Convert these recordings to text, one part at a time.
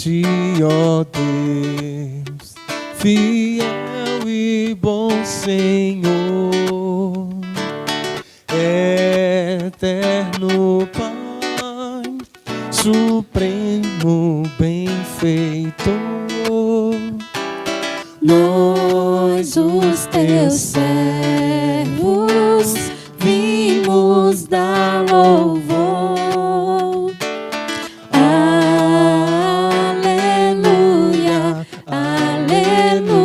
ti, ó Deus, fiel e bom Senhor, eterno Pai, supremo benfeitor. Nós, os teus servos, vimos dar louvor. Aleluia, aleluia.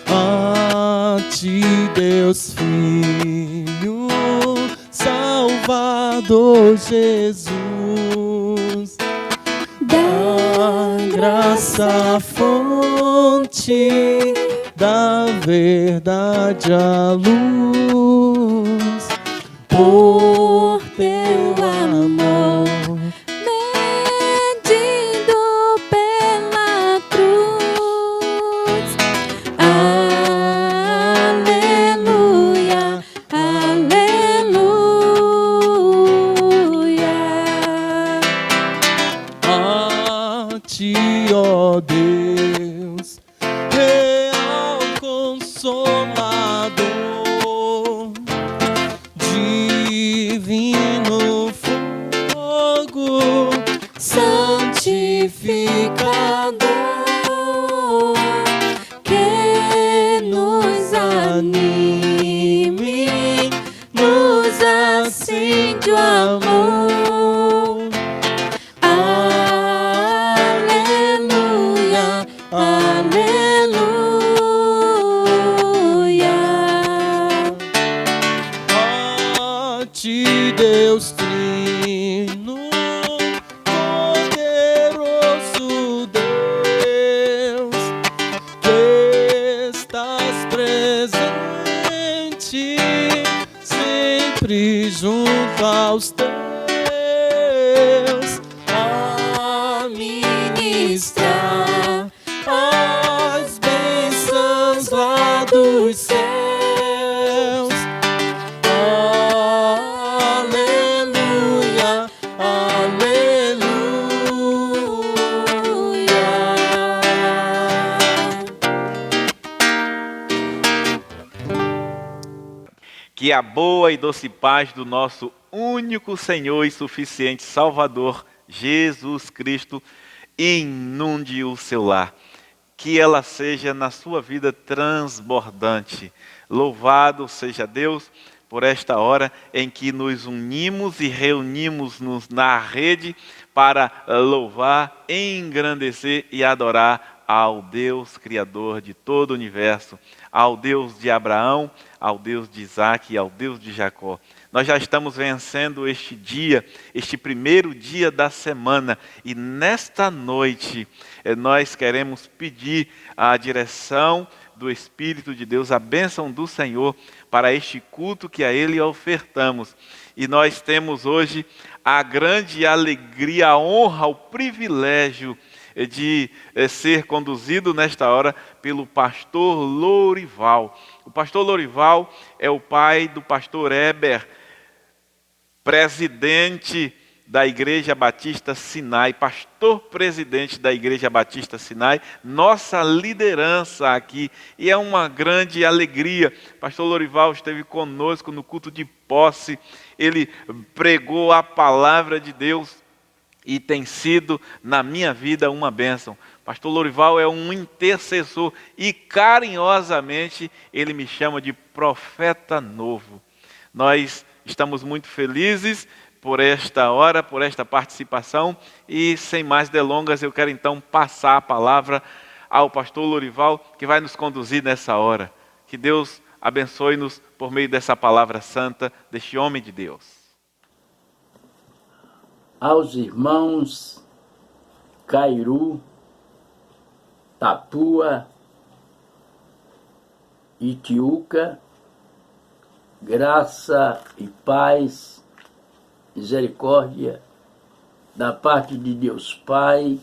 A ti, Deus Filho, Salvador Jesus, da graça fonte, da verdade a luz, Por teu amor, medido pela cruz. Aleluia, aleluia. a ti, ó Deus, real Consolador, divino fogo, Santificador, que nos anime, nos acende o amor. Aleluia, aleluia. a ti, Deus Trino, poderoso Deus, que estás presente sempre junto aos teus, a ministrar as bênçãos lá dos céus. Aleluia, aleluia. Que a boa e doce paz do nosso único Senhor e suficiente Salvador, Jesus Cristo, inunde o seu lar. Que ela seja na sua vida transbordante. Louvado seja Deus por esta hora em que nos unimos e reunimos-nos na rede para louvar, engrandecer e adorar ao Deus Criador de todo o universo, ao Deus de Abraão, ao Deus de Isaac e ao Deus de Jacó. Nós já estamos vencendo este dia, este primeiro dia da semana, e nesta noite nós queremos pedir a direção do Espírito de Deus, a bênção do Senhor para este culto que a Ele ofertamos. E nós temos hoje a grande alegria, a honra, o privilégio de ser conduzido nesta hora pelo pastor Lorival. O pastor Lorival é o pai do pastor Heber, presidente da Igreja Batista Sinai, pastor presidente da Igreja Batista Sinai, nossa liderança aqui, e é uma grande alegria. Pastor Lorival esteve conosco no culto de posse, ele pregou a palavra de Deus e tem sido na minha vida uma bênção. Pastor Lorival é um intercessor e carinhosamente ele me chama de profeta novo. Nós estamos muito felizes por esta hora, por esta participação, e sem mais delongas eu quero então passar a palavra ao pastor Lorival, que vai nos conduzir nessa hora. Que Deus abençoe-nos por meio dessa palavra santa, deste homem de Deus. Aos irmãos Cairu, Tapua, Itiúca, graça e paz, misericórdia da parte de Deus Pai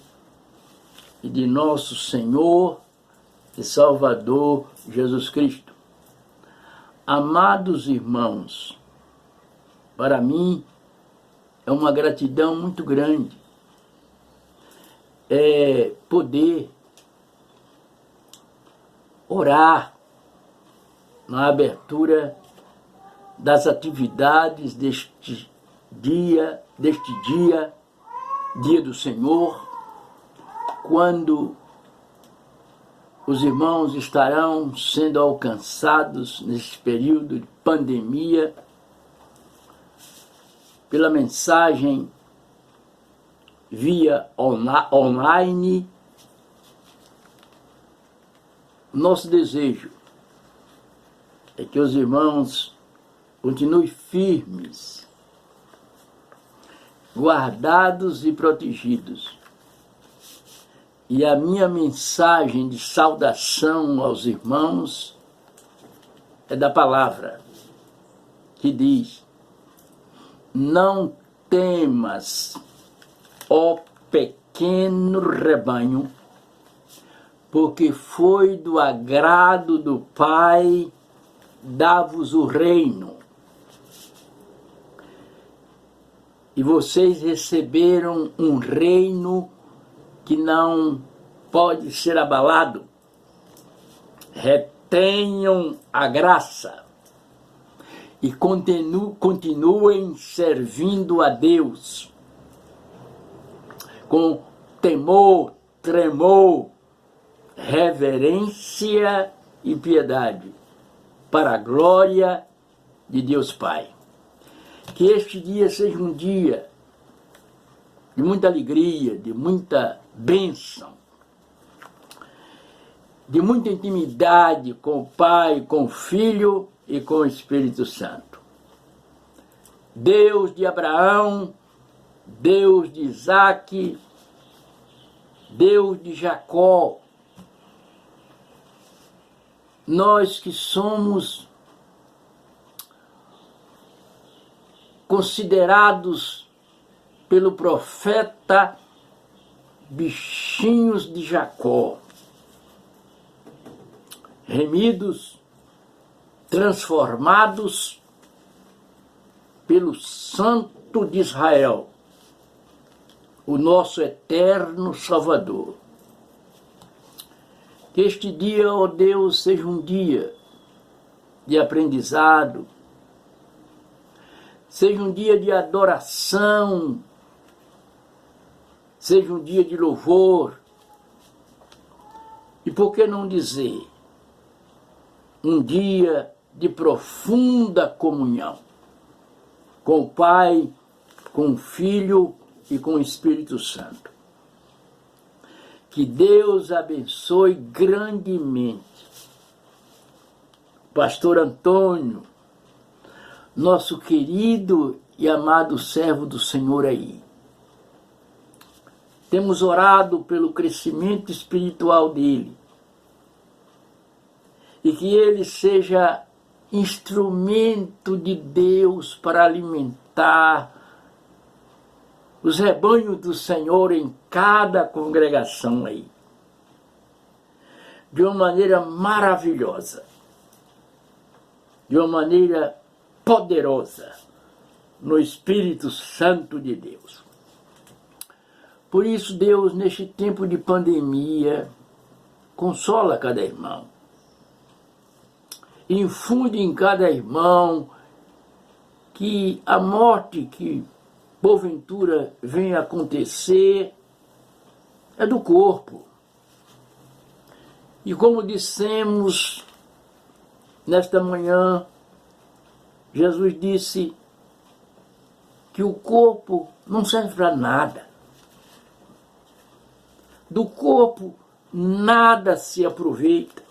e de nosso Senhor e Salvador Jesus Cristo. Amados irmãos, para mim é uma gratidão muito grande. É poder orar na abertura das atividades deste dia, dia do Senhor, quando os irmãos estarão sendo alcançados nesse período de pandemia pela mensagem via online. Nosso desejo é que os irmãos continuem firmes, guardados e protegidos. E a minha mensagem de saudação aos irmãos é da palavra, que diz: não temas, ó pequeno rebanho, porque foi do agrado do Pai dar-vos o reino. E vocês receberam um reino que não pode ser abalado. Retenham a graça e continuem servindo a Deus com temor, tremor, reverência e piedade, para a glória de Deus Pai. Que este dia seja um dia de muita alegria, de muita bênção, de muita intimidade com o Pai, com o Filho e com o Espírito Santo. Deus de Abraão, Deus de Isaque, Deus de Jacó, nós que somos considerados pelo profeta bichinhos de Jacó, remidos, transformados pelo Santo de Israel, o nosso eterno Salvador. Que este dia, ó Deus, seja um dia de aprendizado, seja um dia de adoração, seja um dia de louvor, e por que não dizer, um dia de profunda comunhão com o Pai, com o Filho e com o Espírito Santo. Que Deus abençoe grandemente Pastor Antônio, nosso querido e amado servo do Senhor aí. Temos orado pelo crescimento espiritual dele e que ele seja instrumento de Deus para alimentar os rebanhos do Senhor em cada congregação aí, de uma maneira maravilhosa, de uma maneira poderosa, no Espírito Santo de Deus. Por isso, Deus, neste tempo de pandemia, consola cada irmão, infunde em cada irmão que a morte que porventura venha acontecer é do corpo. E como dissemos nesta manhã, Jesus disse que o corpo não serve para nada. Do corpo nada se aproveita.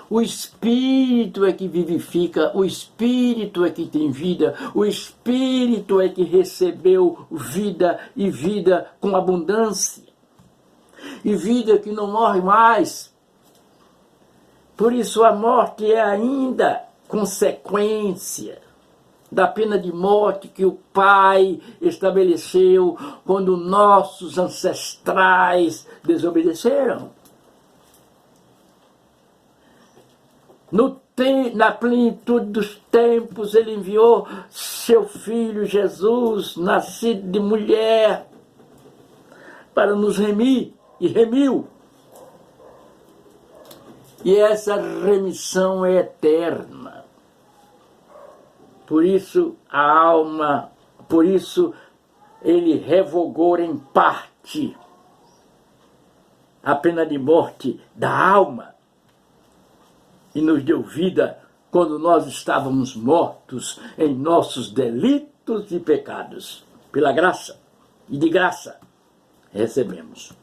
O Espírito é que vivifica, o Espírito é que tem vida, o Espírito é que recebeu vida e vida com abundância, e vida que não morre mais. Por isso a morte é ainda consequência da pena de morte que o Pai estabeleceu quando nossos ancestrais desobedeceram. No na plenitude dos tempos, ele enviou seu Filho Jesus, nascido de mulher, para nos remir, e remiu. E essa remissão é eterna. Por isso ele revogou em parte a pena de morte da alma e nos deu vida quando nós estávamos mortos em nossos delitos e pecados. Pela graça e de graça recebemos.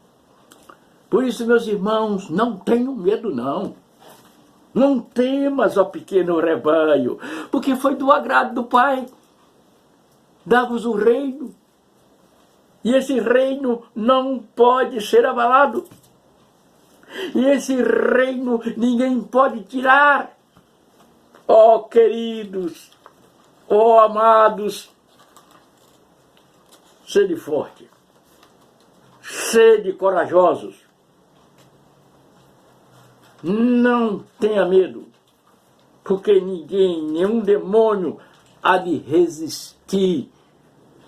Por isso, meus irmãos, não tenham medo, não. Não temas, ó pequeno rebanho, porque foi do agrado do Pai dar-vos o reino. E esse reino não pode ser abalado. E esse reino ninguém pode tirar. Ó queridos, ó amados, sede forte, sede corajosos. Não tenha medo, porque nenhum demônio há de resistir,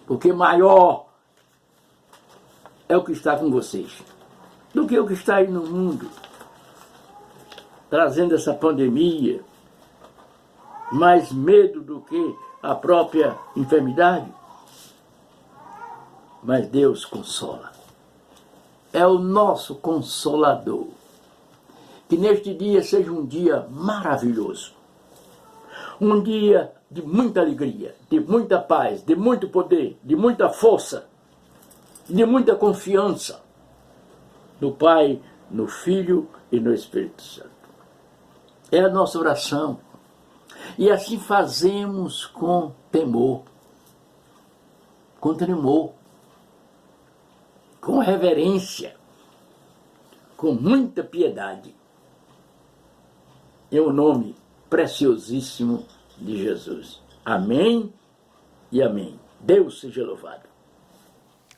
porque maior é o que está com vocês do que o que está aí no mundo, trazendo essa pandemia, mais medo do que a própria enfermidade. Mas Deus consola, é o nosso consolador. Que neste dia seja um dia maravilhoso, um dia de muita alegria, de muita paz, de muito poder, de muita força, de muita confiança no Pai, no Filho e no Espírito Santo. É a nossa oração. E assim fazemos com temor, com tremor, com reverência, com muita piedade, em o nome preciosíssimo de Jesus. Amém e amém. Deus seja louvado.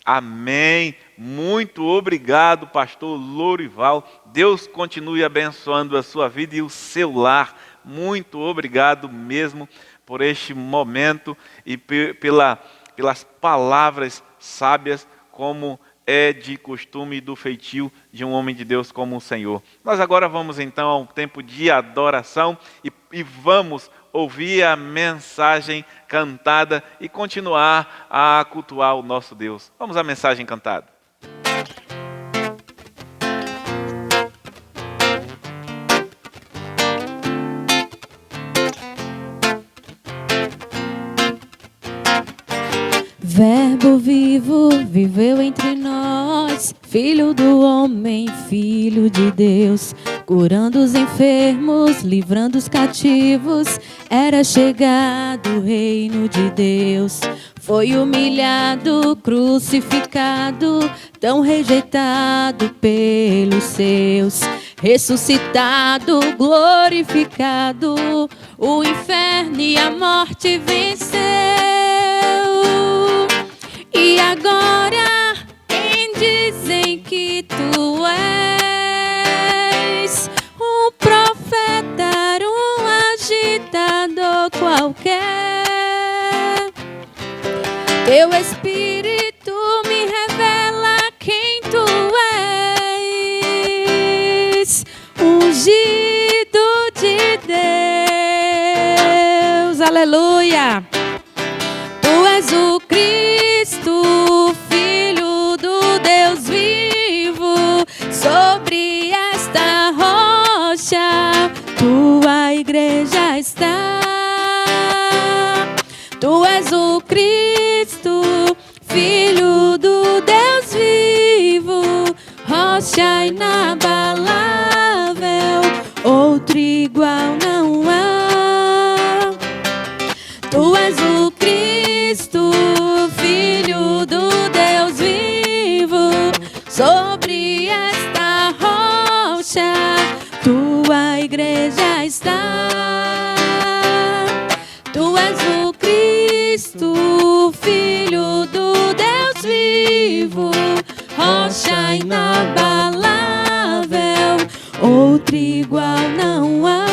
Amém. Muito obrigado, pastor Lourival. Deus continue abençoando a sua vida e o seu lar. Muito obrigado mesmo por este momento e pelas palavras sábias, como é de costume e do feitio de um homem de Deus como o Senhor. Nós agora vamos então a um tempo de adoração e vamos ouvir a mensagem cantada e continuar a cultuar o nosso Deus. Vamos à mensagem cantada. Verbo vivo viveu entre nós, Filho do homem, Filho de Deus, curando os enfermos, livrando os cativos. Era chegado o reino de Deus. Foi humilhado, crucificado, tão rejeitado pelos seus. Ressuscitado, glorificado, o inferno e a morte venceu. E agora, quem dizem que tu és? Um profeta, um agitador qualquer. Teu Espírito me revela quem tu és. Ungido de Deus, aleluia. Tu és o Cristo, Filho do Deus vivo. Sobre esta rocha tua igreja está. Tu és o Cristo, Filho do Deus vivo, rocha inabalável, outro igual não há. Tu és o Cristo, Filho do Deus vivo, sobre esta rocha tua igreja está. Tu és o Cristo, Filho do Deus vivo, rocha inabalável, outro igual não há.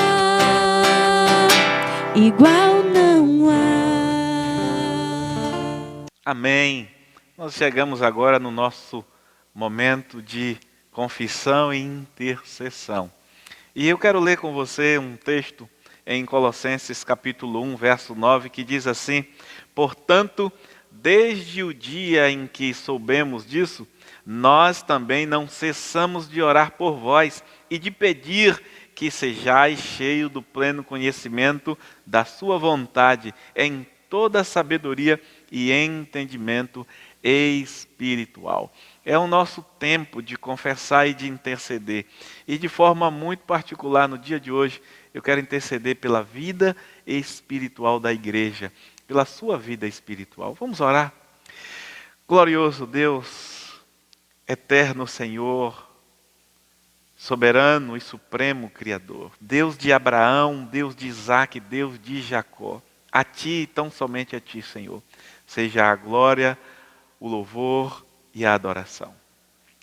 igual não há. Amém. Nós chegamos agora no nosso momento de confissão e intercessão. E eu quero ler com você um texto em Colossenses capítulo 1, verso 9, que diz assim: portanto, desde o dia em que soubemos disso, nós também não cessamos de orar por vós e de pedir que sejais cheio do pleno conhecimento da sua vontade, em toda sabedoria e entendimento espiritual. É o nosso tempo de confessar e de interceder. E de forma muito particular, no dia de hoje, eu quero interceder pela vida espiritual da igreja, pela sua vida espiritual. Vamos orar? Glorioso Deus, eterno Senhor, soberano e supremo Criador, Deus de Abraão, Deus de Isaque, Deus de Jacó, a Ti e tão somente a Ti, Senhor, seja a glória, o louvor e a adoração.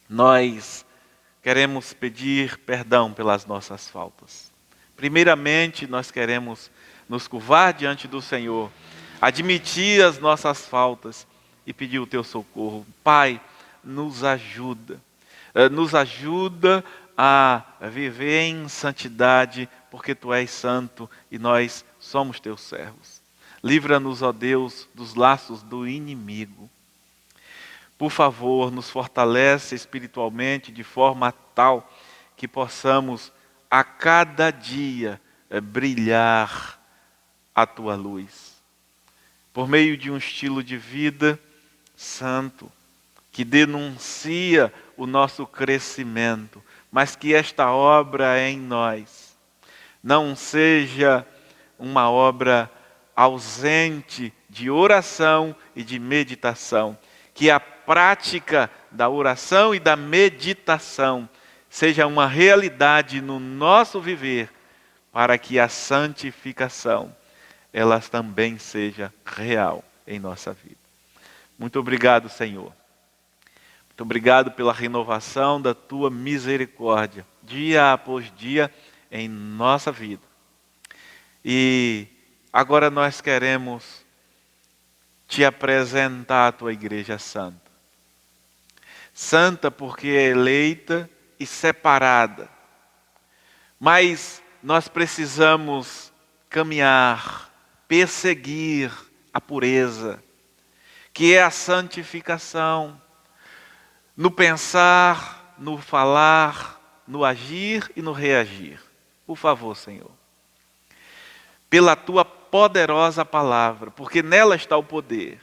Nós queremos pedir perdão pelas nossas faltas. Primeiramente, nós queremos nos curvar diante do Senhor, admitir as nossas faltas e pedir o Teu socorro. Pai, nos ajuda a viver em santidade, porque Tu és santo e nós somos Teus servos. Livra-nos, ó Deus, dos laços do inimigo. Por favor, nos fortalece espiritualmente de forma tal que possamos a cada dia brilhar a Tua luz. Por meio de um estilo de vida santo, que denuncia o nosso crescimento, mas que esta obra em nós não seja uma obra ausente de oração e de meditação, que a prática da oração e da meditação seja uma realidade no nosso viver, para que a santificação, ela também seja real em nossa vida. Muito obrigado, Senhor. Muito obrigado pela renovação da Tua misericórdia, dia após dia, em nossa vida. E agora nós queremos Te apresentar a Tua igreja santa. Santa porque é eleita e separada. Mas nós precisamos caminhar, perseguir a pureza, que é a santificação, no pensar, no falar, no agir e no reagir. Por favor, Senhor, pela Tua poderosa palavra, porque nela está o poder,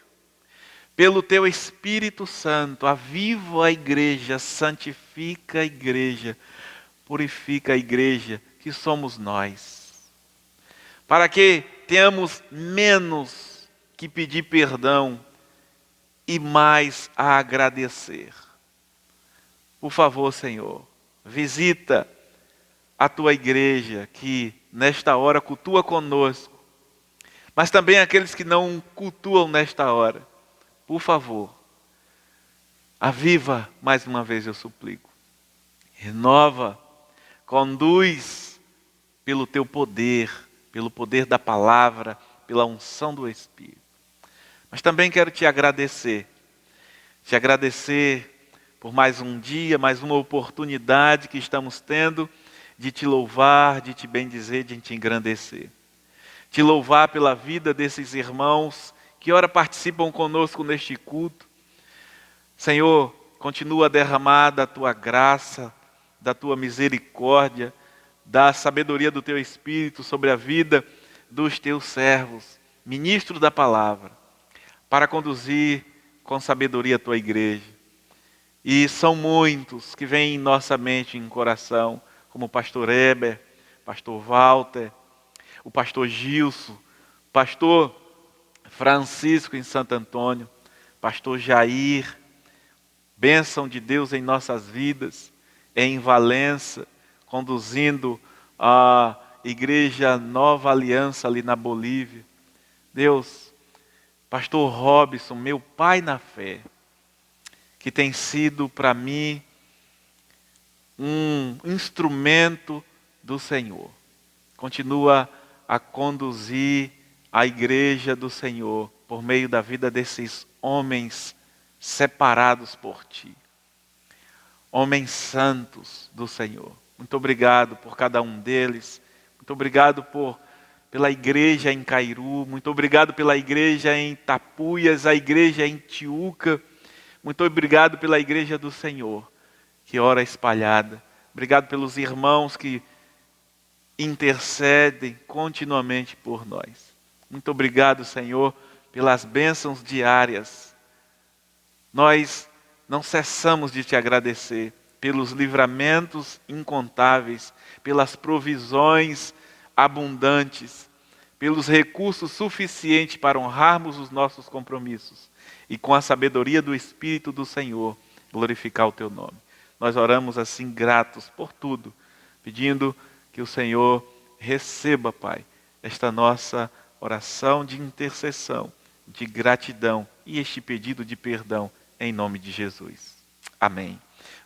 pelo Teu Espírito Santo, aviva a igreja, santifica a igreja, purifica a igreja, que somos nós, para que tenhamos menos que pedir perdão e mais a agradecer. Por favor, Senhor, visita a Tua igreja que nesta hora cultua conosco, mas também aqueles que não cultuam nesta hora. Por favor, aviva mais uma vez, eu suplico. Renova, conduz pelo Teu poder, pelo poder da palavra, pela unção do Espírito. Mas também quero Te agradecer por mais um dia, mais uma oportunidade que estamos tendo de Te louvar, de Te bendizer, de Te engrandecer. Te louvar pela vida desses irmãos que ora participam conosco neste culto. Senhor, continua a derramar da Tua graça, da Tua misericórdia, da sabedoria do Teu Espírito sobre a vida dos Teus servos, ministros da palavra, para conduzir com sabedoria a Tua igreja. E são muitos que vêm em nossa mente e em coração, como o pastor Heber, pastor Walter, o pastor Gilson, pastor Francisco em Santo Antônio, pastor Jair, bênção de Deus em nossas vidas, em Valença, conduzindo a igreja Nova Aliança ali na Bolívia. Deus, pastor Robson, meu pai na fé, que tem sido para mim um instrumento do Senhor. Continua a conduzir a igreja do Senhor por meio da vida desses homens separados por Ti. Homens santos do Senhor. Muito obrigado por cada um deles. Muito obrigado pela igreja em Cairu. Muito obrigado pela igreja em Tapuias, a igreja em Tiúca. Muito obrigado pela igreja do Senhor, que ora espalhada. Obrigado pelos irmãos que intercedem continuamente por nós. Muito obrigado, Senhor, pelas bênçãos diárias. Nós não cessamos de Te agradecer pelos livramentos incontáveis, pelas provisões abundantes, pelos recursos suficientes para honrarmos os nossos compromissos e com a sabedoria do Espírito do Senhor glorificar o Teu nome. Nós oramos assim gratos por tudo, pedindo que o Senhor receba, Pai, esta nossa oração de intercessão, de gratidão e este pedido de perdão em nome de Jesus. Amém.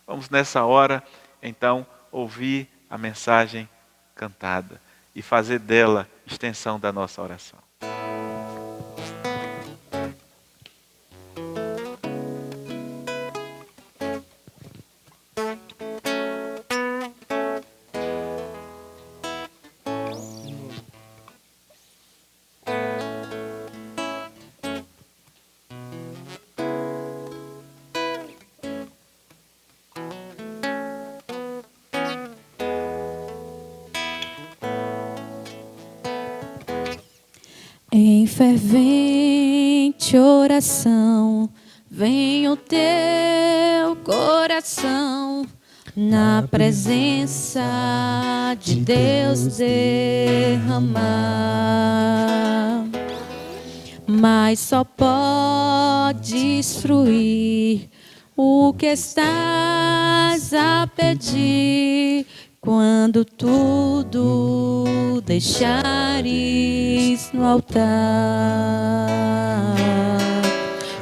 Vamos nessa hora, então, ouvir a mensagem cantada e fazer dela extensão da nossa oração. Em fervente oração, vem o teu coração na presença de Deus derramar. Mas só podes fruir o que estás a pedir quando tudo deixares no altar.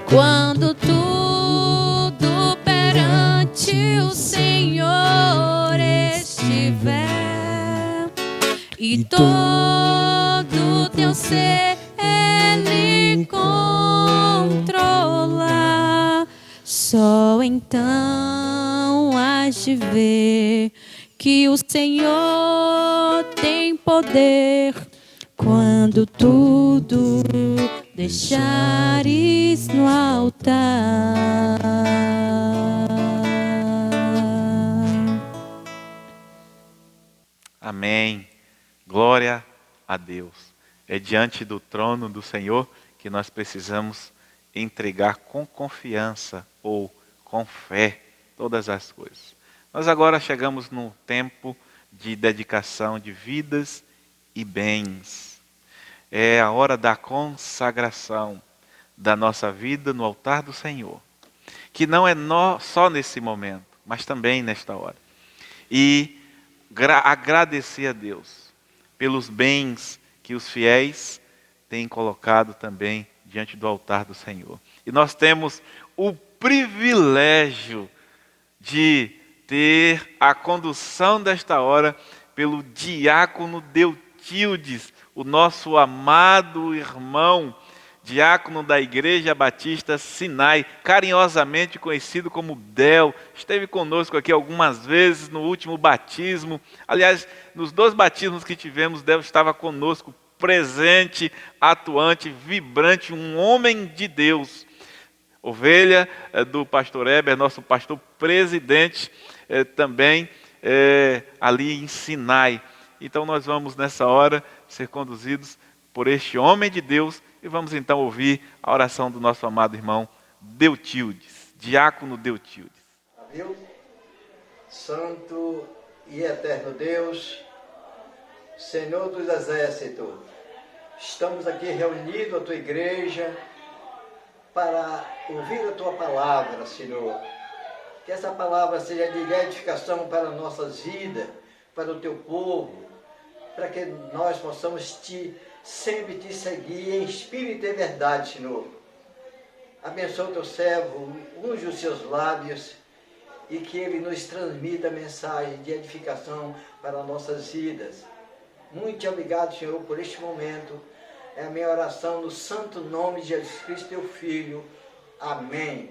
Quando tudo perante o Senhor estiver e todo teu ser Ele controlar, só então hás de ver que o Senhor tem poder quando tudo deixares no altar. Amém. Glória a Deus. É diante do trono do Senhor que nós precisamos entregar com confiança ou com fé todas as coisas. Nós agora chegamos no tempo de dedicação de vidas e bens. É a hora da consagração da nossa vida no altar do Senhor. Que não é só nesse momento, mas também nesta hora. E agradecer a Deus pelos bens que os fiéis têm colocado também diante do altar do Senhor. E nós temos o privilégio de ter a condução desta hora pelo diácono Deutildes, o nosso amado irmão, diácono da Igreja Batista Sinai, carinhosamente conhecido como Del. Esteve conosco aqui algumas vezes no último batismo. Aliás, nos 2 batismos que tivemos, Del estava conosco, presente, atuante, vibrante, um homem de Deus. Ovelha do pastor Heber, nosso pastor presidente, também ali em Sinai. Então nós vamos nessa hora ser conduzidos por este homem de Deus e vamos então ouvir a oração do nosso amado irmão Deutildes, diácono Deutildes. Viu? Santo e eterno Deus, Senhor dos exércitos, estamos aqui reunidos, a tua igreja, para ouvir a tua palavra, Senhor. Que essa palavra seja de edificação para nossas vidas, para o teu povo, para que nós possamos sempre te seguir em espírito e verdade, Senhor. Abençoa o teu servo, unge os seus lábios e que ele nos transmita a mensagem de edificação para nossas vidas. Muito obrigado, Senhor, por este momento. É a minha oração no santo nome de Jesus Cristo, teu Filho. Amém.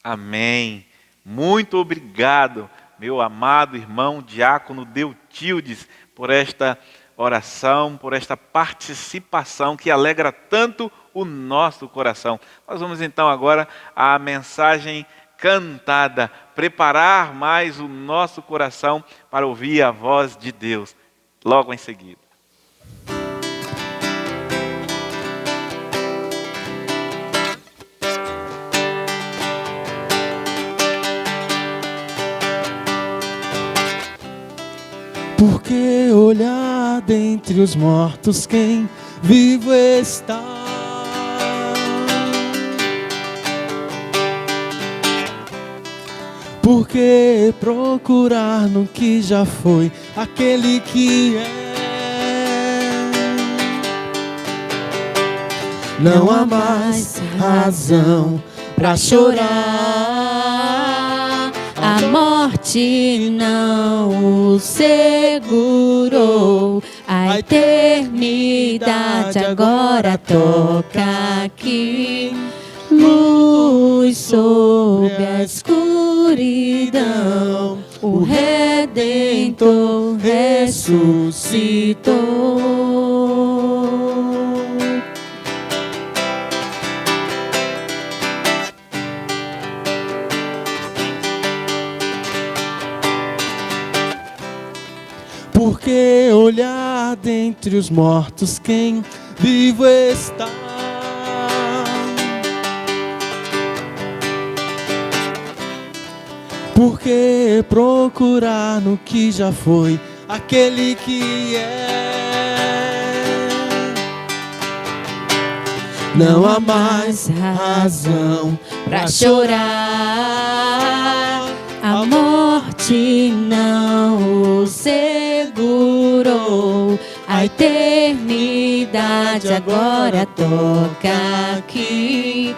Amém. Muito obrigado, meu amado irmão diácono Deutildes, por esta oração, por esta participação que alegra tanto o nosso coração. Nós vamos então agora à mensagem cantada, preparar mais o nosso coração para ouvir a voz de Deus, logo em seguida. Por que olhar dentre os mortos quem vivo está? Por que procurar no que já foi aquele que é? Não há mais razão pra chorar. A morte não o segurou. A eternidade agora toca aqui. Luz sobre a escuridão. O Redentor ressuscitou. Por que olhar dentre os mortos quem vivo está? Por que procurar no que já foi aquele que é? Não há mais razão Pra chorar, a morte não o segurou. A eternidade agora toca aqui.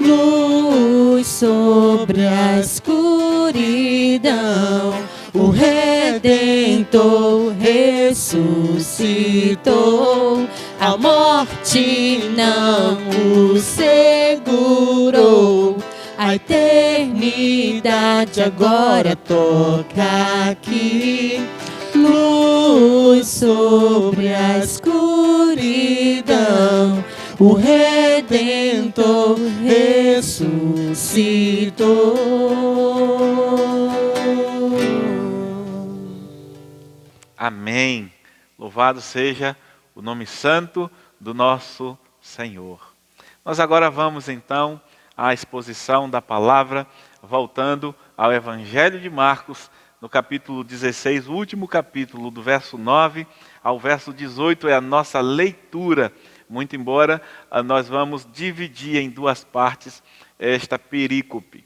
Luz sobre a escuridão. O Redentor ressuscitou. A morte não o segurou. A eternidade agora toca aqui. Luz sobre a escuridão. O Redentor ressuscitou. Amém. Louvado seja o nome santo do nosso Senhor. Nós agora vamos então à exposição da palavra, voltando ao Evangelho de Marcos, no capítulo 16, o último capítulo, do verso 9 ao verso 18, é a nossa leitura. Muito embora nós vamos dividir em duas partes esta perícope.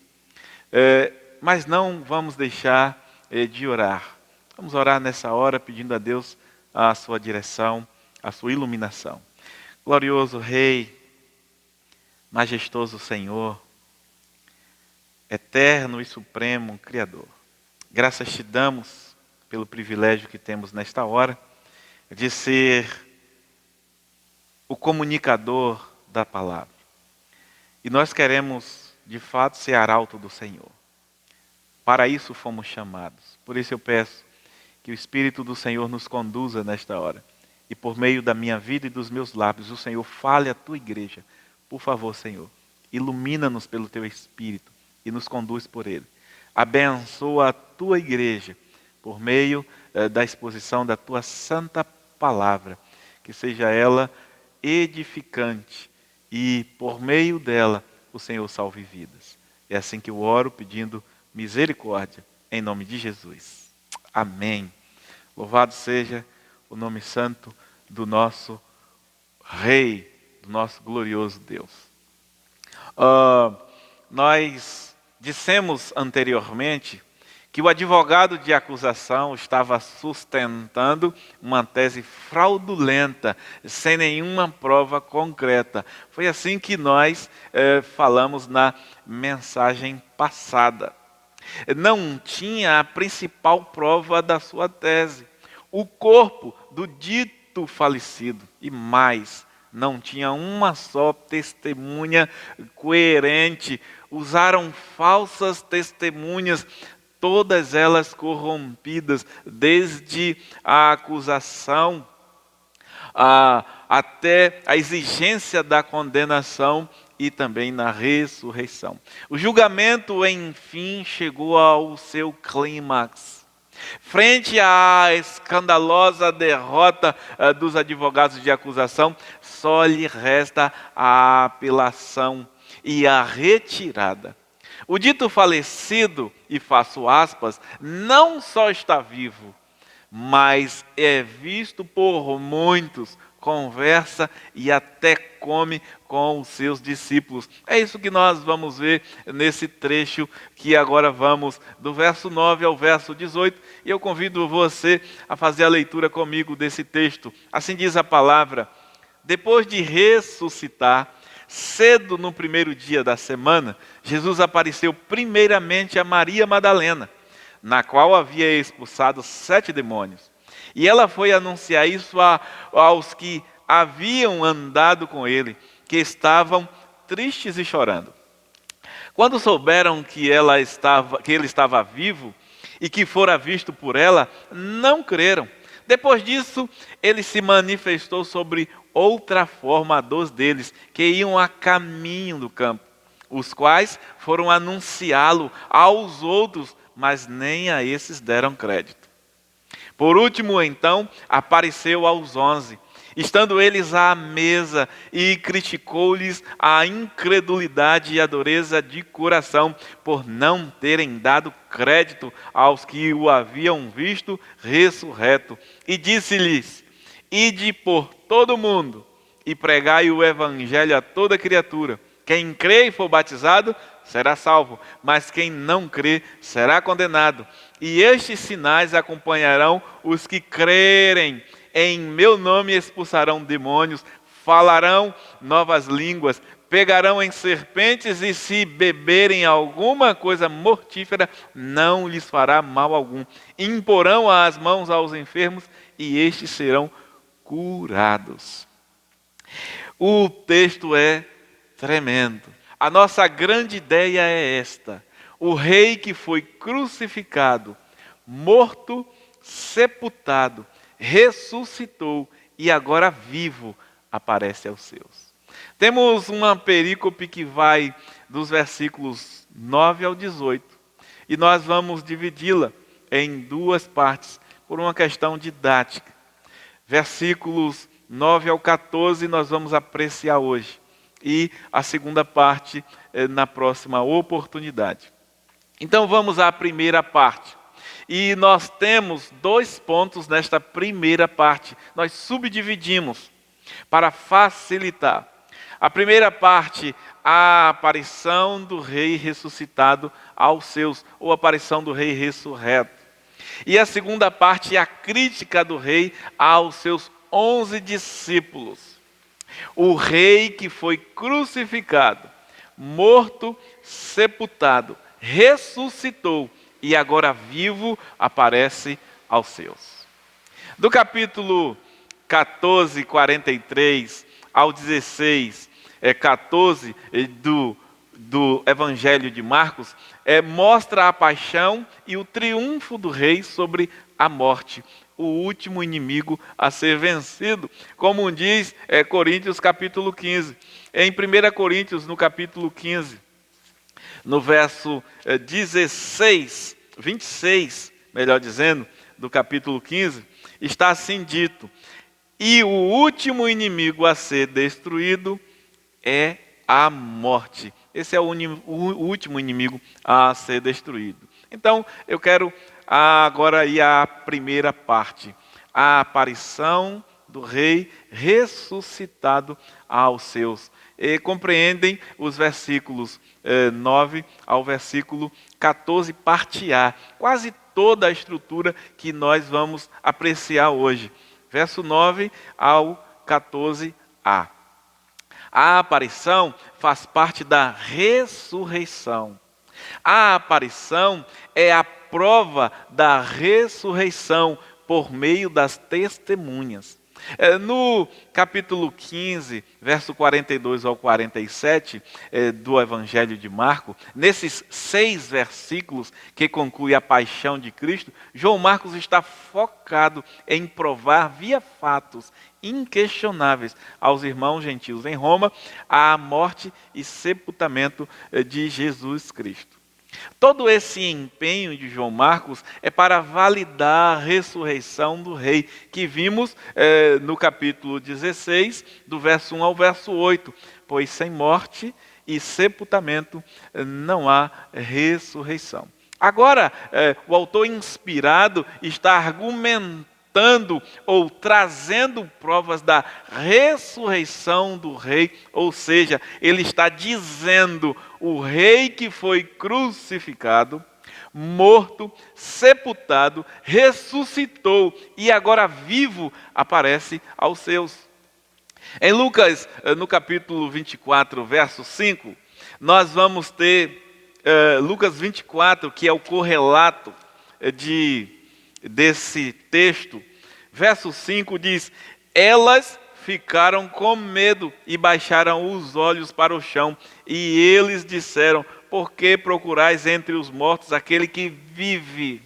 Mas não vamos deixar de orar. Vamos orar nessa hora pedindo a Deus a sua direção, a sua iluminação. Glorioso Rei, majestoso Senhor, eterno e supremo Criador. Graças te damos pelo privilégio que temos nesta hora de ser o comunicador da palavra. E nós queremos, de fato, ser arauto do Senhor. Para isso fomos chamados. Por isso eu peço que o Espírito do Senhor nos conduza nesta hora. E por meio da minha vida e dos meus lábios, o Senhor fale à tua igreja. Por favor, Senhor, ilumina-nos pelo teu Espírito e nos conduz por ele. Abençoa a tua igreja por meio da exposição da tua santa palavra. Que seja ela edificante e por meio dela o Senhor salve vidas. É assim que eu oro pedindo misericórdia em nome de Jesus. Amém. Louvado seja o nome santo do nosso Rei, do nosso glorioso Deus. Nós dissemos anteriormente que o advogado de acusação estava sustentando uma tese fraudulenta, sem nenhuma prova concreta. Foi assim que nós falamos na mensagem passada. Não tinha a principal prova da sua tese. O corpo do dito dito falecido. E mais, não tinha uma só testemunha coerente. Usaram falsas testemunhas, todas elas corrompidas, desde a acusação até a exigência da condenação e também na ressurreição. O julgamento, enfim, chegou ao seu clímax. Frente à escandalosa derrota dos advogados de acusação, só lhe resta a apelação e a retirada. O dito falecido, e faço aspas, não só está vivo, mas é visto por muitos, conversa e até come com os seus discípulos. É isso que nós vamos ver nesse trecho que agora vamos do verso 9 ao verso 18. E eu convido você a fazer a leitura comigo desse texto. Assim diz a palavra: depois de ressuscitar, cedo no primeiro dia da semana, Jesus apareceu primeiramente a Maria Madalena, na qual havia expulsado 7 demônios. E ela foi anunciar isso aos que haviam andado com ele, que estavam tristes e chorando. Quando souberam que ele estava vivo e que fora visto por ela, não creram. Depois disso, ele se manifestou sobre outra forma a 2 deles, que iam a caminho do campo, os quais foram anunciá-lo aos outros, mas nem a esses deram crédito. Por último, então, apareceu aos 11, estando eles à mesa, e criticou-lhes a incredulidade e a dureza de coração, por não terem dado crédito aos que o haviam visto ressurreto. E disse-lhes: ide por todo o mundo e pregai o evangelho a toda criatura. Quem crê e for batizado será salvo, mas quem não crê será condenado. E estes sinais acompanharão os que crerem. Em meu nome expulsarão demônios, falarão novas línguas, pegarão em serpentes, e se beberem alguma coisa mortífera, não lhes fará mal algum. Imporão as mãos aos enfermos, e estes serão curados. O texto é tremendo. A nossa grande ideia é esta: o rei que foi crucificado, morto, sepultado, ressuscitou e agora vivo aparece aos seus. Temos uma perícope que vai dos versículos 9 ao 18 e nós vamos dividi-la em 2 partes por uma questão didática. Versículos 9 ao 14 nós vamos apreciar hoje e a segunda parte na próxima oportunidade. Então vamos à primeira parte. E nós temos 2 pontos nesta primeira parte. Nós subdividimos para facilitar. A primeira parte, a aparição do rei ressuscitado aos seus, ou a aparição do rei ressurreto. E a segunda parte, a crítica do rei aos seus 11 discípulos. O rei que foi crucificado, morto, sepultado, ressuscitou e agora vivo aparece aos seus. Do capítulo 14, 43 ao 16, 14 do Evangelho de Marcos, mostra a paixão e o triunfo do rei sobre a morte, o último inimigo a ser vencido, como diz Coríntios capítulo 15. Em 1 Coríntios, no capítulo 15, no verso 26, melhor dizendo, do capítulo 15, está assim dito: e o último inimigo a ser destruído é a morte. Esse é o último inimigo a ser destruído. Então, eu quero agora ir à primeira parte, a aparição do rei ressuscitado aos seus. E compreendem os versículos 9 ao versículo 14, parte A. Quase toda a estrutura que nós vamos apreciar hoje. Verso 9 ao 14a. A aparição faz parte da ressurreição. A aparição é a prova da ressurreição por meio das testemunhas. No capítulo 15, verso 42 ao 47 do Evangelho de Marcos, nesses 6 versículos que conclui a paixão de Cristo, João Marcos está focado em provar via fatos inquestionáveis aos irmãos gentios em Roma a morte e sepultamento de Jesus Cristo. Todo esse empenho de João Marcos é para validar a ressurreição do rei, que vimos no capítulo 16, do verso 1 ao verso 8. Pois sem morte e sepultamento não há ressurreição. Agora, o autor inspirado está argumentando ou trazendo provas da ressurreição do rei, ou seja, ele está dizendo: o rei que foi crucificado, morto, sepultado, ressuscitou e agora vivo aparece aos seus. Em Lucas, no capítulo 24, verso 5, nós vamos ter Lucas 24, que é o correlato desse texto. Verso 5 diz: elas ficaram com medo e baixaram os olhos para o chão, e eles disseram: por que procurais entre os mortos aquele que vive?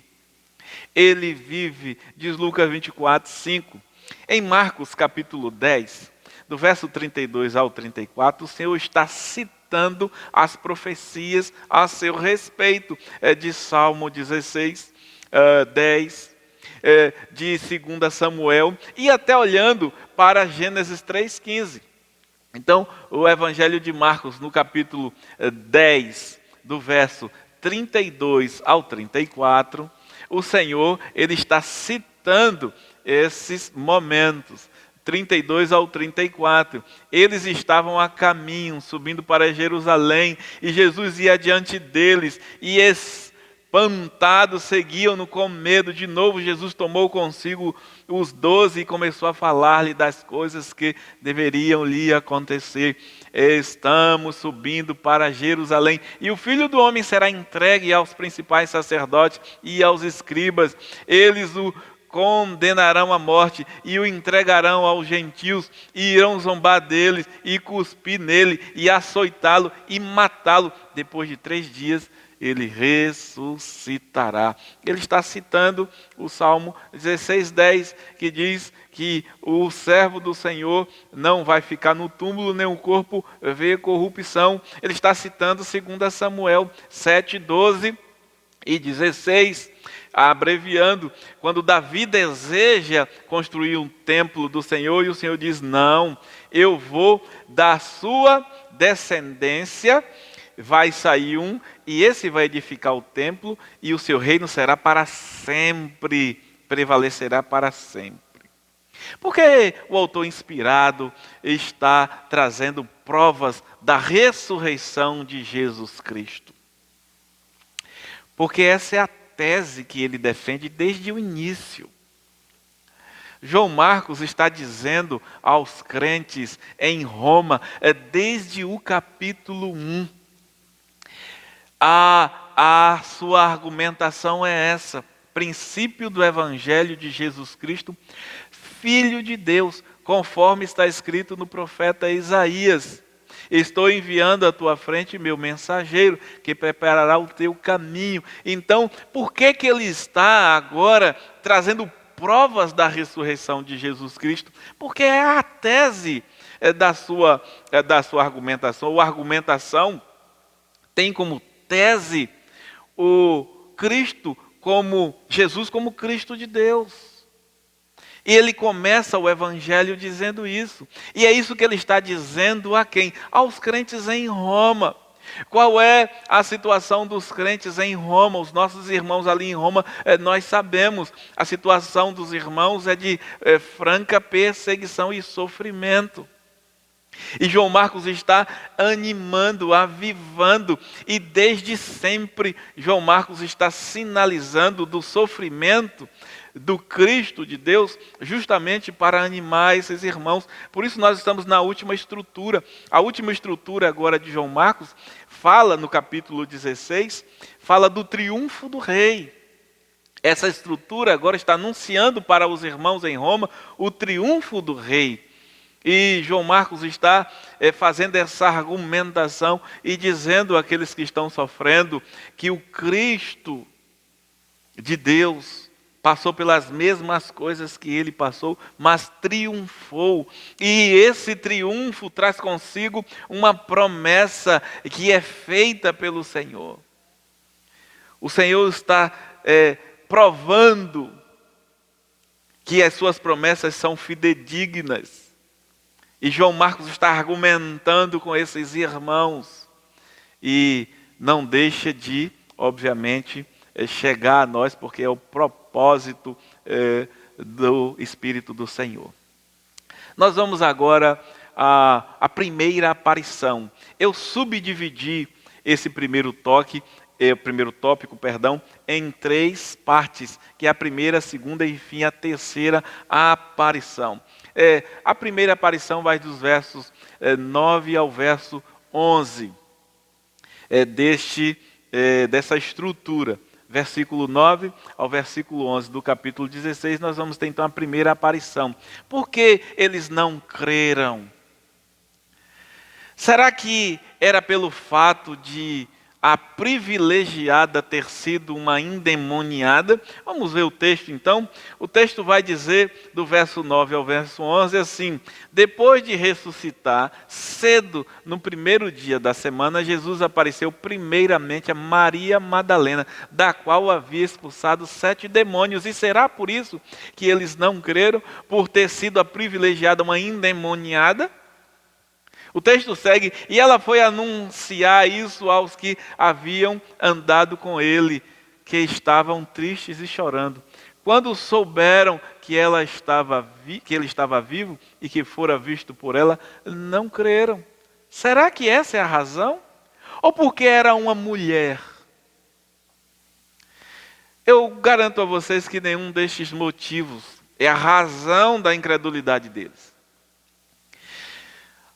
Ele vive, diz Lucas 24, 5. Em Marcos capítulo 10, do verso 32 ao 34, o Senhor está citando as profecias a seu respeito, de Salmo 16, 10, de 2 Samuel, e até olhando para Gênesis 3,15. Então, o Evangelho de Marcos, no capítulo 10, do verso 32 ao 34, o Senhor, ele está citando esses momentos. 32 ao 34, eles estavam a caminho, subindo para Jerusalém, e Jesus ia diante deles, e espantados seguiam-no com medo. De novo Jesus tomou consigo os 12 e começou a falar-lhe das coisas que deveriam lhe acontecer. Estamos subindo para Jerusalém, e o Filho do Homem será entregue aos principais sacerdotes e aos escribas. Eles o condenarão à morte e o entregarão aos gentios, e irão zombar dele e cuspir nele e açoitá-lo e matá-lo. Depois de 3 dias ele ressuscitará. Ele está citando o Salmo 16:10, que diz que o servo do Senhor não vai ficar no túmulo, nem o corpo vê corrupção. Ele está citando 2 Samuel 7:12 e 16, abreviando, quando Davi deseja construir um templo do Senhor, e o Senhor diz: não, eu vou da sua descendência, vai sair um, e esse vai edificar o templo, e o seu reino será para sempre, prevalecerá para sempre. Porque o autor inspirado está trazendo provas da ressurreição de Jesus Cristo? Porque essa é a tese que ele defende desde o início. João Marcos está dizendo aos crentes em Roma, desde o capítulo 1, a sua argumentação é essa: princípio do Evangelho de Jesus Cristo, Filho de Deus, conforme está escrito no profeta Isaías: estou enviando à tua frente meu mensageiro, que preparará o teu caminho. Então, por que ele está agora trazendo provas da ressurreição de Jesus Cristo? Porque é a tese da sua argumentação. Ou a argumentação tem como tese o Cristo como Jesus, como Cristo de Deus. E ele começa o Evangelho dizendo isso. E é isso que ele está dizendo a quem? Aos crentes em Roma. Qual é a situação dos crentes em Roma? Os nossos irmãos ali em Roma, nós sabemos. A situação dos irmãos é de franca perseguição e sofrimento. E João Marcos está animando, avivando, e desde sempre João Marcos está sinalizando do sofrimento do Cristo de Deus, justamente para animar esses irmãos. Por isso nós estamos na última estrutura. A última estrutura agora de João Marcos fala, no capítulo 16, fala do triunfo do rei. Essa estrutura agora está anunciando para os irmãos em Roma o triunfo do rei. E João Marcos está fazendo essa argumentação e dizendo àqueles que estão sofrendo que o Cristo de Deus passou pelas mesmas coisas que ele passou, mas triunfou. E esse triunfo traz consigo uma promessa que é feita pelo Senhor. O Senhor está provando que as suas promessas são fidedignas. E João Marcos está argumentando com esses irmãos. E não deixa de, obviamente, chegar a nós, porque é o propósito do Espírito do Senhor. Nós vamos agora à primeira aparição. Eu subdividi esse primeiro tópico, em 3 partes, que é a primeira, a segunda e, enfim, a terceira aparição. A primeira aparição vai dos versos 9 ao verso 11, dessa estrutura. Versículo 9 ao versículo 11 do capítulo 16, nós vamos ter então a primeira aparição. Por que eles não creram? Será que era pelo fato de a privilegiada ter sido uma endemoniada? Vamos ver o texto então. O texto vai dizer, do verso 9 ao verso 11, assim: depois de ressuscitar, cedo no primeiro dia da semana, Jesus apareceu primeiramente a Maria Madalena, da qual havia expulsado 7 demônios. E será por isso que eles não creram, por ter sido a privilegiada uma endemoniada? O texto segue: e ela foi anunciar isso aos que haviam andado com ele, que estavam tristes e chorando. Quando souberam que ele estava vivo e que fora visto por ela, não creram. Será que essa é a razão? Ou porque era uma mulher? Eu garanto a vocês que nenhum destes motivos é a razão da incredulidade deles.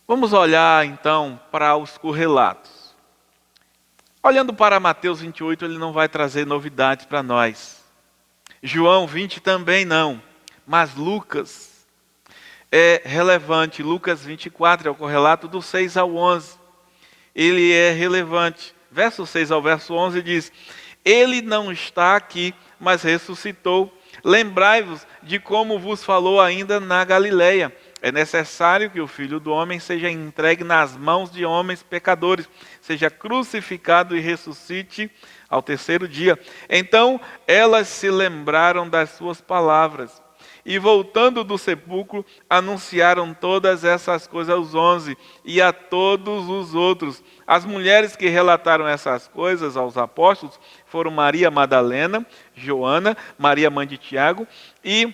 Vamos olhar então para os correlatos. Olhando para Mateus 28, ele não vai trazer novidades para nós. João 20 também não, mas Lucas é relevante. Lucas 24 é o correlato do 6 ao 11. Ele é relevante. Verso 6 ao verso 11 diz: ele não está aqui, mas ressuscitou. Lembrai-vos de como vos falou ainda na Galileia. É necessário que o Filho do Homem seja entregue nas mãos de homens pecadores, seja crucificado e ressuscite ao terceiro dia. Então elas se lembraram das suas palavras e, voltando do sepulcro, anunciaram todas essas coisas aos 11 e a todos os outros. As mulheres que relataram essas coisas aos apóstolos foram Maria Madalena, Joana, Maria mãe de Tiago e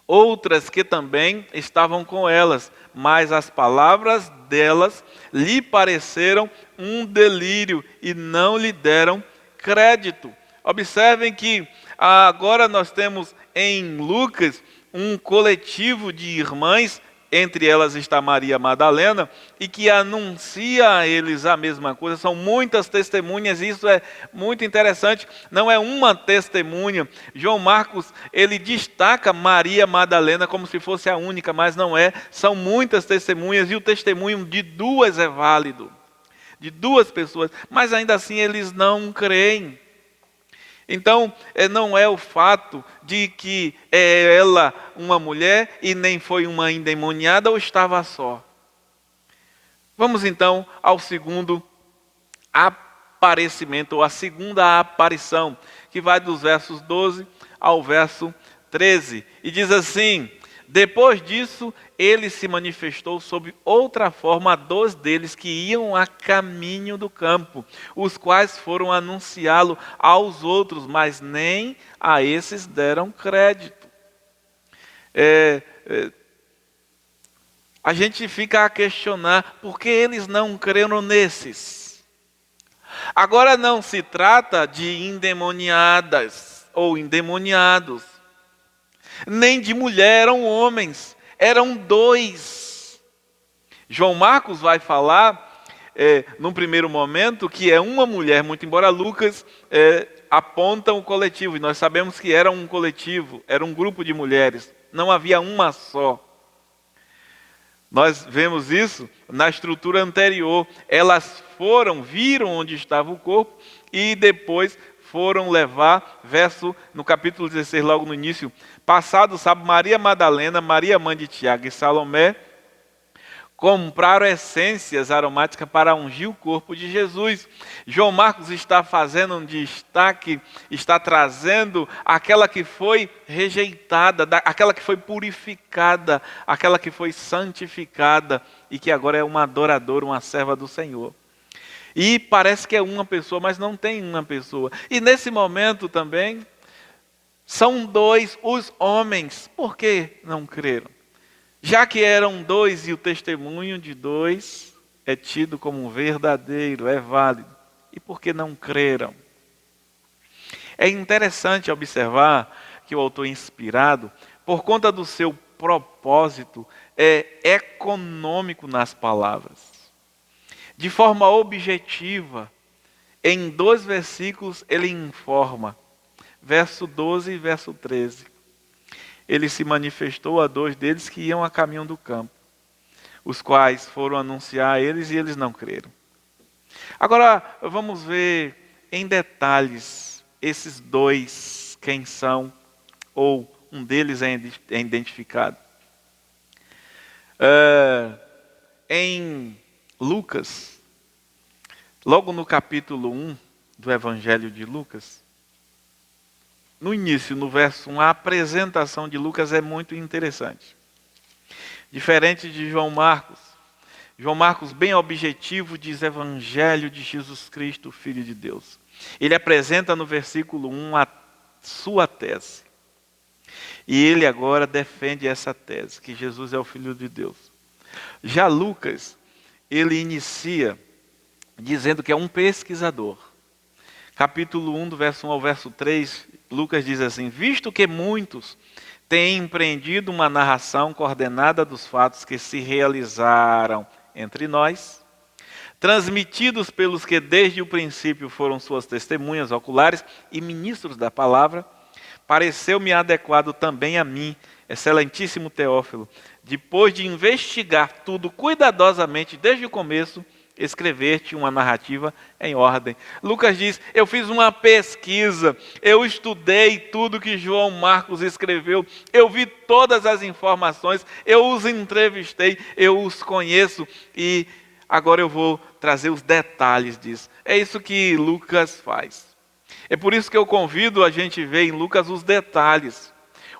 outras que também estavam com elas, mas as palavras delas lhe pareceram um delírio e não lhe deram crédito. Observem que agora nós temos em Lucas um coletivo de irmãs, entre elas está Maria Madalena, e que anuncia a eles a mesma coisa. São muitas testemunhas, e isso é muito interessante. Não é uma testemunha. João Marcos, ele destaca Maria Madalena como se fosse a única, mas não é. São muitas testemunhas, e o testemunho de 2 é válido. De 2 pessoas, mas ainda assim eles não creem. Então, não é o fato de que é ela uma mulher e nem foi uma endemoniada ou estava só. Vamos então ao segundo aparecimento, ou a segunda aparição, que vai dos versos 12 ao verso 13. E diz assim: depois disso, ele se manifestou sob outra forma a 2 deles que iam a caminho do campo, os quais foram anunciá-lo aos outros, mas nem a esses deram crédito. A gente fica a questionar por que eles não creram nesses. Agora não se trata de endemoniadas ou endemoniados, nem de mulher, eram homens, eram 2. João Marcos vai falar, num primeiro momento, que é uma mulher, muito embora Lucas apontam o coletivo, e nós sabemos que era um coletivo, era um grupo de mulheres, não havia uma só. Nós vemos isso na estrutura anterior. Elas viram onde estava o corpo e depois foram levar, no capítulo 16, logo no início, passado sábado, Maria Madalena, Maria mãe de Tiago e Salomé, compraram essências aromáticas para ungir o corpo de Jesus. João Marcos está fazendo um destaque, está trazendo aquela que foi rejeitada, aquela que foi purificada, aquela que foi santificada e que agora é uma adoradora, uma serva do Senhor. E parece que é uma pessoa, mas não tem uma pessoa. E nesse momento também, são dois os homens. Por que não creram? Já que eram dois e o testemunho de dois é tido como verdadeiro, é válido. E por que não creram? É interessante observar que o autor inspirado, por conta do seu propósito, é econômico nas palavras. De forma objetiva, em 2 versículos ele informa, verso 12 e verso 13. Ele se manifestou a 2 deles que iam a caminho do campo, os quais foram anunciar a eles e eles não creram. Agora vamos ver em detalhes esses 2, quem são, ou um deles é identificado. Em Lucas, logo no capítulo 1 do Evangelho de Lucas, no início, no verso 1, a apresentação de Lucas é muito interessante. Diferente de João Marcos, bem objetivo, diz Evangelho de Jesus Cristo, Filho de Deus. Ele apresenta no versículo 1 a sua tese. E ele agora defende essa tese, que Jesus é o Filho de Deus. Já Lucas, ele inicia dizendo que é um pesquisador. Capítulo 1, do verso 1 ao verso 3, Lucas diz assim: visto que muitos têm empreendido uma narração coordenada dos fatos que se realizaram entre nós, transmitidos pelos que desde o princípio foram suas testemunhas oculares e ministros da palavra, pareceu-me adequado também a mim, excelentíssimo Teófilo, depois de investigar tudo cuidadosamente desde o começo, escrever-te uma narrativa em ordem. Lucas diz, eu fiz uma pesquisa, eu estudei tudo que João Marcos escreveu, eu vi todas as informações, eu os entrevistei, eu os conheço e agora eu vou trazer os detalhes disso. É isso que Lucas faz. É por isso que eu convido a gente ver em Lucas os detalhes.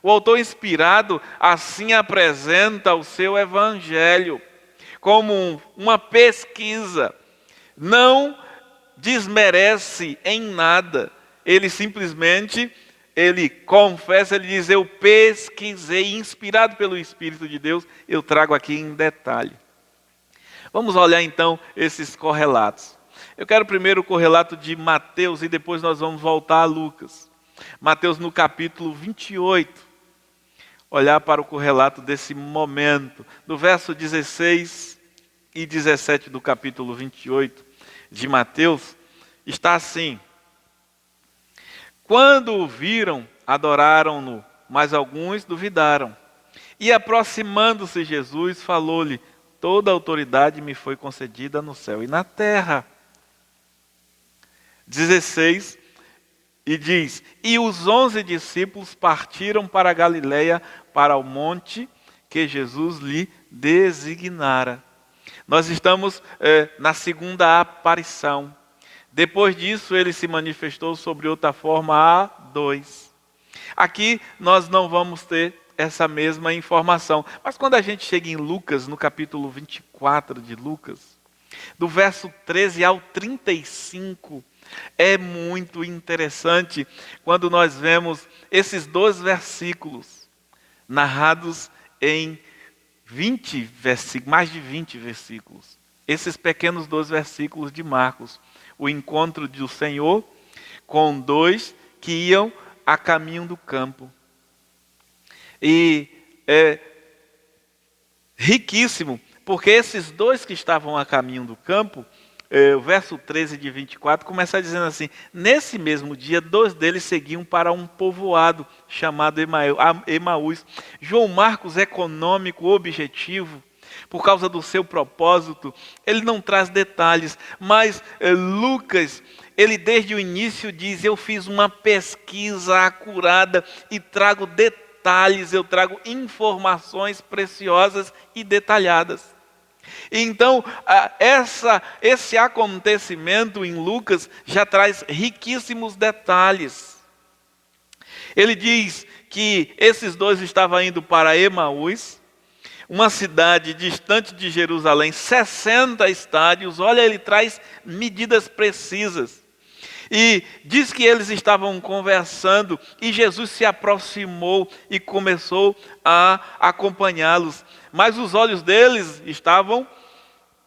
O autor inspirado assim apresenta o seu evangelho como uma pesquisa. Não desmerece em nada. Ele simplesmente, ele confessa, ele diz, eu pesquisei, inspirado pelo Espírito de Deus, eu trago aqui em detalhe. Vamos olhar então esses correlatos. Eu quero primeiro o correlato de Mateus e depois nós vamos voltar a Lucas. Mateus no capítulo 28. Olhar para o correlato desse momento. No verso 16 e 17 do capítulo 28 de Mateus, está assim. Quando o viram, adoraram-no, mas alguns duvidaram. E aproximando-se Jesus, falou-lhe, toda a autoridade me foi concedida no céu e na terra. 16, e diz, e os 11 discípulos partiram para a Galileia, para o monte que Jesus lhe designara. Nós estamos na segunda aparição. Depois disso, ele se manifestou sobre outra forma a 2. Aqui nós não vamos ter essa mesma informação. Mas quando a gente chega em Lucas, no capítulo 24 de Lucas, do verso 13 ao 35, é muito interessante quando nós vemos esses 2 versículos narrados em 20 versículos, mais de 20 versículos. Esses pequenos 2 versículos de Marcos. O encontro do Senhor com 2 que iam a caminho do campo. E é riquíssimo, porque esses 2 que estavam a caminho do campo, o verso 13 de 24, começa dizendo assim: nesse mesmo dia, 2 deles seguiam para um povoado chamado Emaús. João Marcos, econômico, objetivo, por causa do seu propósito, ele não traz detalhes, mas Lucas, ele desde o início diz: eu fiz uma pesquisa acurada e trago detalhes, eu trago informações preciosas e detalhadas. Então, esse acontecimento em Lucas já traz riquíssimos detalhes. Ele diz que esses 2 estavam indo para Emaús, uma cidade distante de Jerusalém, 60 estádios. Olha, ele traz medidas precisas. E diz que eles estavam conversando e Jesus se aproximou e começou a acompanhá-los. Mas os olhos deles estavam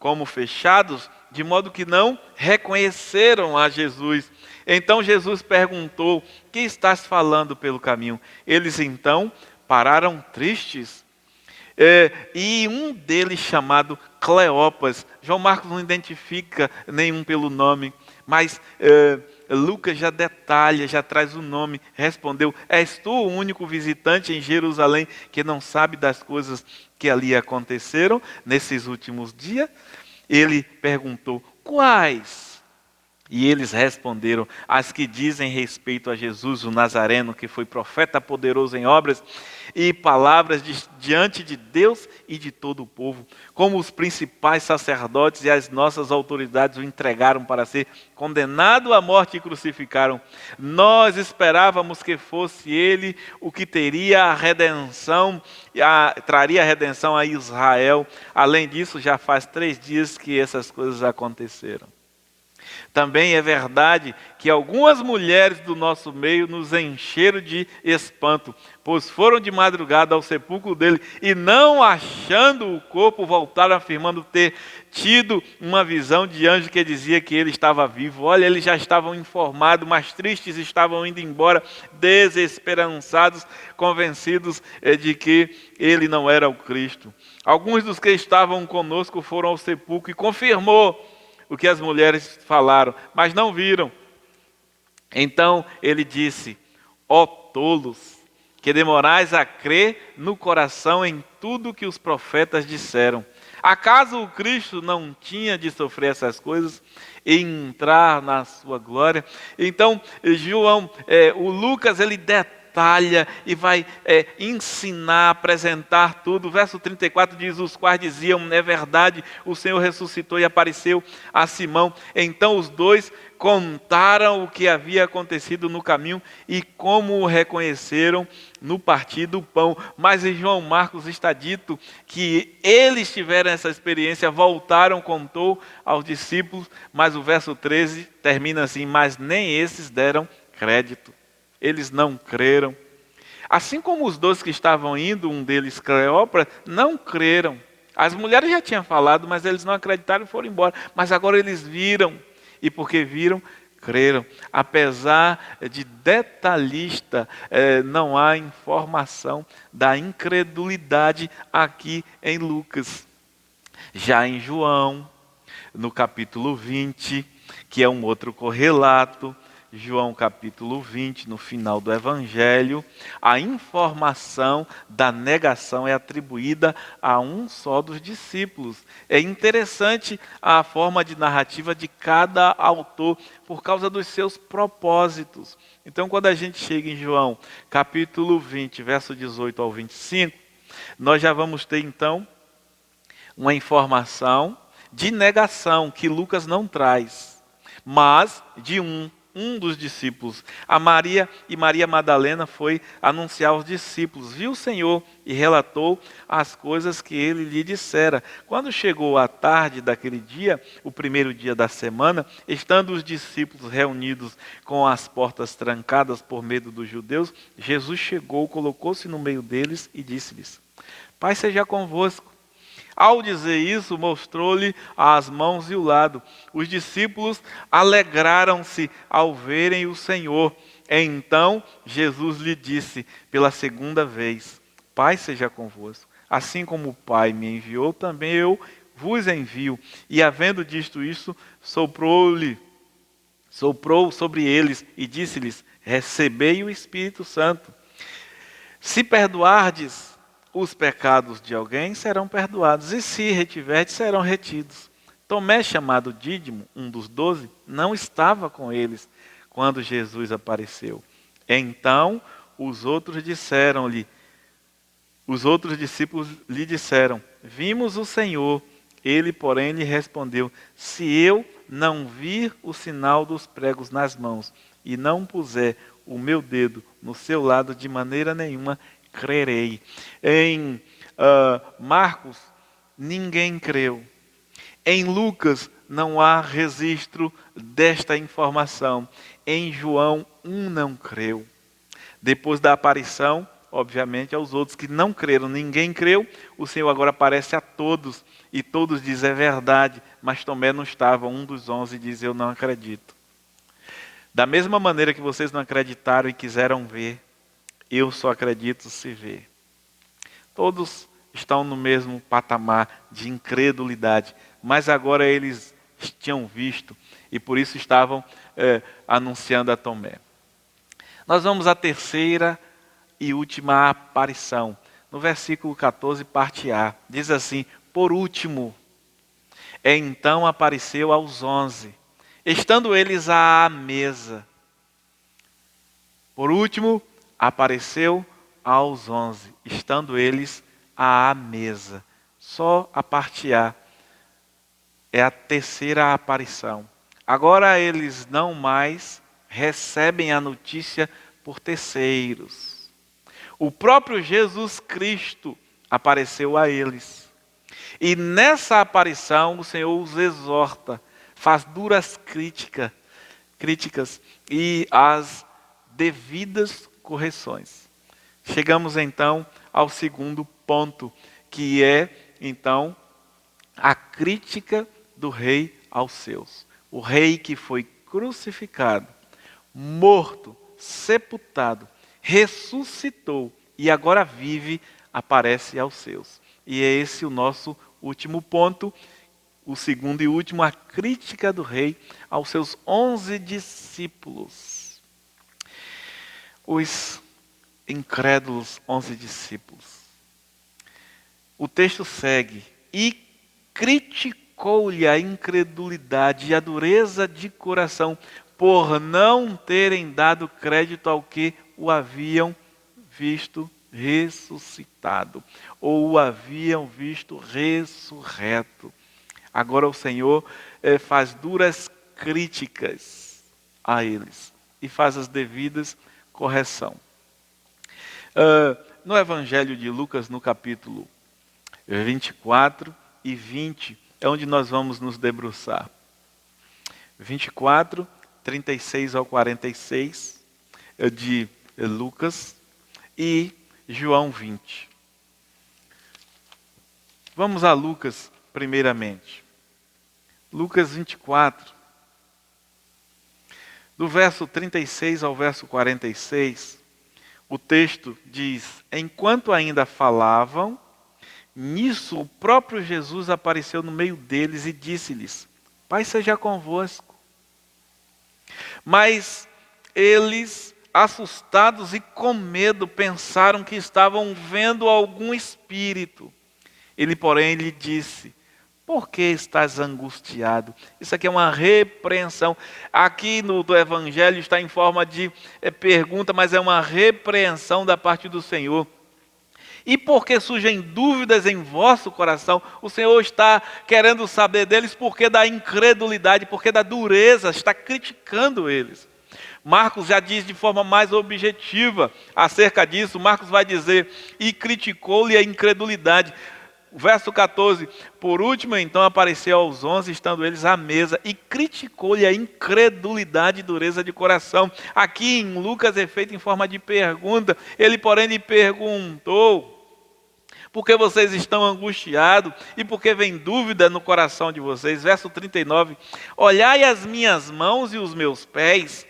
como fechados, de modo que não reconheceram a Jesus. Então Jesus perguntou: que estás falando pelo caminho? Eles então pararam tristes. E um deles, chamado Cleopas, João Marcos não identifica nenhum pelo nome, mas Lucas já detalha, já traz o nome, respondeu: és tu o único visitante em Jerusalém que não sabe das coisas que ali aconteceram nesses últimos dias? Ele perguntou: quais? E eles responderam: as que dizem respeito a Jesus, o Nazareno, que foi profeta poderoso em obras e palavras diante de Deus e de todo o povo, como os principais sacerdotes e as nossas autoridades o entregaram para ser condenado à morte e crucificaram. Nós esperávamos que fosse ele o que teria a redenção, traria a redenção a Israel. Além disso, já faz 3 dias que essas coisas aconteceram. Também é verdade que algumas mulheres do nosso meio nos encheram de espanto, pois foram de madrugada ao sepulcro dele e, não achando o corpo, voltaram afirmando ter tido uma visão de anjo que dizia que ele estava vivo. Olha, eles já estavam informados, mas tristes, estavam indo embora, desesperançados, convencidos de que ele não era o Cristo. Alguns dos que estavam conosco foram ao sepulcro e confirmou o que as mulheres falaram, mas não viram. Então ele disse: ó tolos, que demorais a crer no coração em tudo que os profetas disseram. Acaso o Cristo não tinha de sofrer essas coisas e entrar na sua glória? Então, o Lucas, ele detalha e vai ensinar, apresentar tudo. O verso 34 diz: os quais diziam: é verdade, o Senhor ressuscitou e apareceu a Simão. Então os 2 contaram o que havia acontecido no caminho e como o reconheceram no partir do pão. Mas em João Marcos está dito que eles tiveram essa experiência, voltaram, contou aos discípulos, mas o verso 13 termina assim: mas nem esses deram crédito. Eles não creram. Assim como os 2 que estavam indo, um deles, Cleópatra, não creram. As mulheres já tinham falado, mas eles não acreditaram e foram embora. Mas agora eles viram. E porque viram, creram. Apesar de detalhista, não há informação da incredulidade aqui em Lucas. Já em João, no capítulo 20, que é um outro correlato, João capítulo 20, no final do Evangelho, a informação da negação é atribuída a um só dos discípulos. É interessante a forma de narrativa de cada autor, por causa dos seus propósitos. Então, quando a gente chega em João capítulo 20, verso 18 ao 25, nós já vamos ter então uma informação de negação que Lucas não traz, mas de um dos discípulos. A Maria e Maria Madalena foi anunciar aos discípulos, viu o Senhor e relatou as coisas que ele lhe dissera. Quando chegou a tarde daquele dia, o primeiro dia da semana, estando os discípulos reunidos com as portas trancadas por medo dos judeus, Jesus chegou, colocou-se no meio deles e disse-lhes: Paz seja convosco. Ao dizer isso, mostrou-lhe as mãos e o lado. Os discípulos alegraram-se ao verem o Senhor. Então Jesus lhe disse pela segunda vez: Pai seja convosco. Assim como o Pai me enviou, também eu vos envio. E havendo dito isso, soprou sobre eles e disse-lhes: recebei o Espírito Santo. Se perdoardes os pecados de alguém, serão perdoados, e se retiverdes, serão retidos. Tomé, chamado Dídimo, um dos 12, não estava com eles quando Jesus apareceu. Então os outros discípulos lhe disseram: vimos o Senhor. Ele, porém, lhe respondeu: se eu não vir o sinal dos pregos nas mãos e não puser o meu dedo no seu lado, de maneira nenhuma crerei. Em Marcos, ninguém creu. Em Lucas, não há registro desta informação. Em João, não creu. Depois da aparição, obviamente, aos outros que não creram, ninguém creu, o Senhor agora aparece a todos, e todos dizem: é verdade, mas Tomé não estava. Um dos 11 diz: eu não acredito. Da mesma maneira que vocês não acreditaram e quiseram ver, eu só acredito se ver. Todos estão no mesmo patamar de incredulidade, mas agora eles tinham visto e por isso estavam anunciando a Tomé. Nós vamos à terceira e última aparição. No versículo 14, parte A, diz assim: por último, então apareceu aos 11, estando eles à mesa. Por último, apareceu aos 11, estando eles à mesa. Só a parte A é a terceira aparição. Agora eles não mais recebem a notícia por terceiros. O próprio Jesus Cristo apareceu a eles. E nessa aparição o Senhor os exorta, faz duras críticas e as devidas correções. Chegamos então ao segundo ponto, que é então a crítica do rei aos seus. O rei que foi crucificado, morto, sepultado, ressuscitou e agora vive, aparece aos seus. E é esse o nosso último ponto, o segundo e último, a crítica do rei aos seus 11 discípulos. Os incrédulos 11 discípulos. O texto segue: e criticou-lhe a incredulidade e a dureza de coração, por não terem dado crédito ao que o haviam visto ressuscitado, ou o haviam visto ressurreto. Agora o Senhor faz duras críticas a eles e faz as devidas correção. No Evangelho de Lucas, no capítulo 24 e 20, é onde nós vamos nos debruçar. 24, 36 ao 46 de Lucas e João 20. Vamos a Lucas primeiramente. Lucas 24, do verso 36 ao verso 46, o texto diz: enquanto ainda falavam, nisso o próprio Jesus apareceu no meio deles e disse-lhes: Pai seja convosco. Mas eles, assustados e com medo, pensaram que estavam vendo algum espírito. Ele, porém, lhe disse: por que estás angustiado? Isso aqui é uma repreensão. Aqui do Evangelho está em forma de pergunta, mas é uma repreensão da parte do Senhor. E porque surgem dúvidas em vosso coração, o Senhor está querendo saber deles porque da incredulidade, porque da dureza, está criticando eles. Marcos já diz de forma mais objetiva acerca disso. Marcos vai dizer: e criticou-lhe a incredulidade. Verso 14, por último então apareceu aos 11, estando eles à mesa, e criticou-lhe a incredulidade e dureza de coração. Aqui em Lucas é feito em forma de pergunta. Ele, porém, lhe perguntou: por que vocês estão angustiados e por que vem dúvida no coração de vocês? Verso 39, olhai as minhas mãos e os meus pés,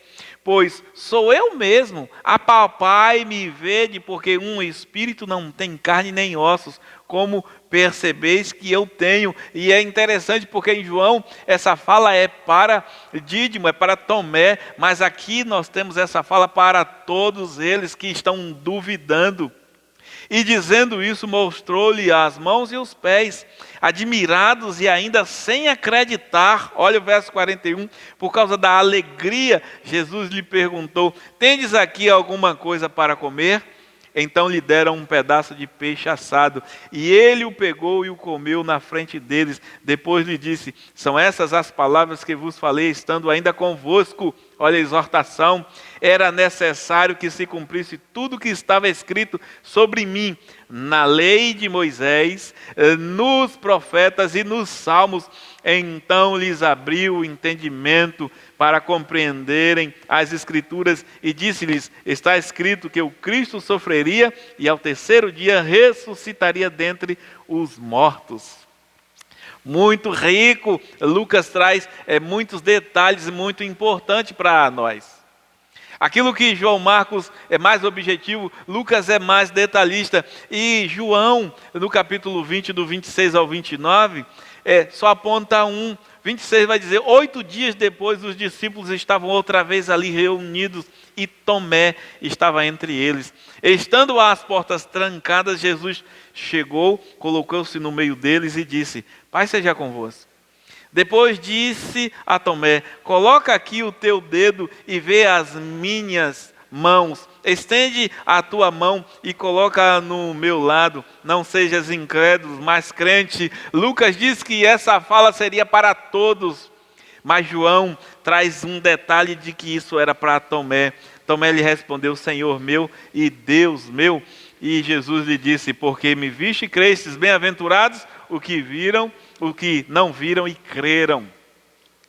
pois sou eu mesmo. Apalpai-me e vede, porque um espírito não tem carne nem ossos, como percebeis que eu tenho. E é interessante porque em João essa fala é para Dídimo, é para Tomé, mas aqui nós temos essa fala para todos eles que estão duvidando. E dizendo isso, mostrou-lhe as mãos e os pés, admirados e ainda sem acreditar. Olha o verso 41, por causa da alegria, Jesus lhe perguntou: tendes aqui alguma coisa para comer? Então lhe deram um pedaço de peixe assado, e ele o pegou e o comeu na frente deles. Depois lhe disse: são essas as palavras que vos falei, estando ainda convosco. Olha a exortação: era necessário que se cumprisse tudo o que estava escrito sobre mim, na lei de Moisés, nos profetas e nos salmos. Então lhes abriu o entendimento para compreenderem as Escrituras e disse-lhes: está escrito que o Cristo sofreria e ao terceiro dia ressuscitaria dentre os mortos. Muito rico, Lucas traz muitos detalhes muito importantes para nós. Aquilo que João Marcos é mais objetivo, Lucas é mais detalhista. E João, no capítulo 20, do 26 ao 29, só aponta 26 vai dizer: 8 dias depois os discípulos estavam outra vez ali reunidos e Tomé estava entre eles. Estando as portas trancadas, Jesus chegou, colocou-se no meio deles e disse: Pai seja convosco. Depois disse a Tomé: coloca aqui o teu dedo e vê as minhas mãos. Estende a tua mão e coloca no meu lado. Não sejas incrédulo, mas crente. Lucas diz que essa fala seria para todos, mas João traz um detalhe de que isso era para Tomé. Tomé lhe respondeu: Senhor meu e Deus meu. E Jesus lhe disse: porque me viste e crestes, bem-aventurados o que viram, o que não viram e creram.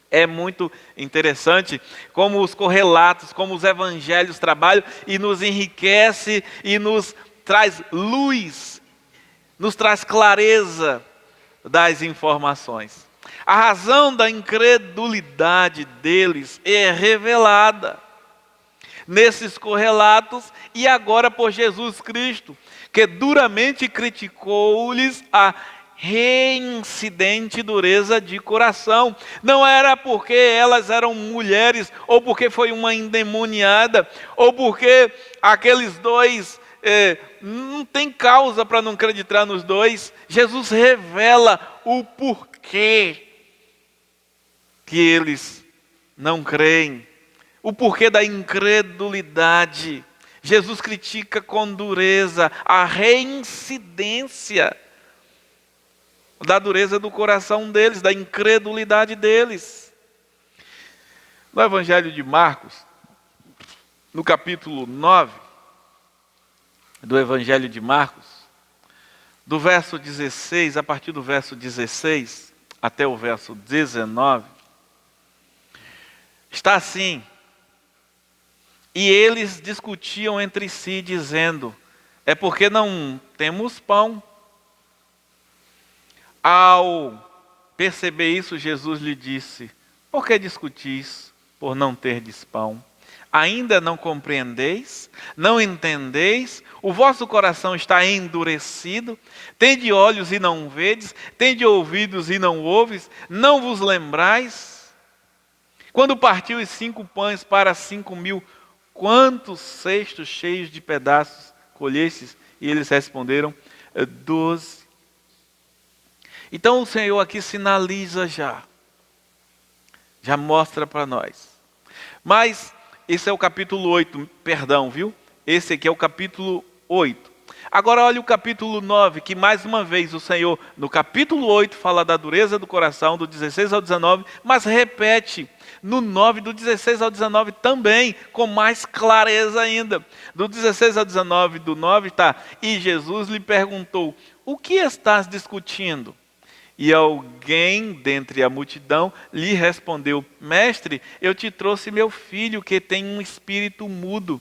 É muito interessante como os correlatos, como os evangelhos trabalham e nos enriquece e nos traz luz, nos traz clareza das informações. A razão da incredulidade deles é revelada nesses correlatos e agora por Jesus Cristo, que duramente criticou-lhes a reincidente dureza de coração. Não era porque elas eram mulheres, ou porque foi uma endemoniada, ou porque aqueles dois não tem causa para não acreditar nos dois. Jesus revela o porquê que eles não creem, o porquê da incredulidade. Jesus critica com dureza a reincidência da dureza do coração deles, da incredulidade deles. No Evangelho de Marcos, no capítulo 9 do Evangelho de Marcos, do verso 16, a partir do verso 16 até o verso 19, está assim: e eles discutiam entre si, dizendo: é porque não temos pão. Ao perceber isso, Jesus lhe disse: por que discutis por não terdes pão? Ainda não compreendeis? Não entendeis? O vosso coração está endurecido? Tende olhos e não vedes? Tende ouvidos e não ouves? Não vos lembrais? Quando partiu os 5 pães para 5.000, quantos cestos cheios de pedaços colhestes? E eles responderam: 12. Então o Senhor aqui sinaliza já mostra para nós. Mas esse é o capítulo 8, perdão, viu? Esse aqui é o capítulo 8. Agora olha o capítulo 9, que mais uma vez o Senhor, no capítulo 8, fala da dureza do coração, do 16 ao 19, mas repete no 9, do 16 ao 19 também, com mais clareza ainda. Do 16 ao 19, do 9 está: e Jesus lhe perguntou: o que estás discutindo? E alguém dentre a multidão lhe respondeu: mestre, eu te trouxe meu filho que tem um espírito mudo.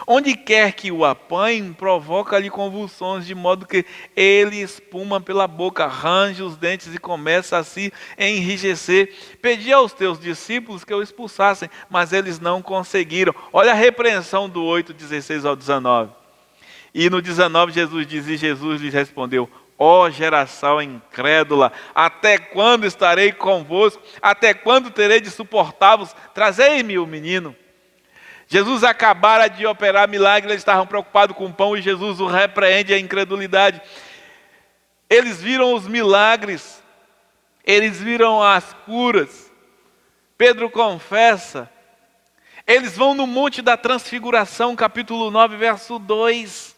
Onde quer que o apanhem, provoca-lhe convulsões, de modo que ele espuma pela boca, range os dentes e começa a se enrijecer. Pedi aos teus discípulos que o expulsassem, mas eles não conseguiram. Olha a repreensão do 8, 16 ao 19. E no 19 Jesus diz, e Jesus lhes respondeu: ó geração incrédula, até quando estarei convosco? Até quando terei de suportar-vos? Trazei-me o menino. Jesus acabara de operar milagre, eles estavam preocupados com o pão e Jesus o repreende a incredulidade. Eles viram os milagres, eles viram as curas. Pedro confessa. Eles vão no Monte da Transfiguração, capítulo 9, verso 2.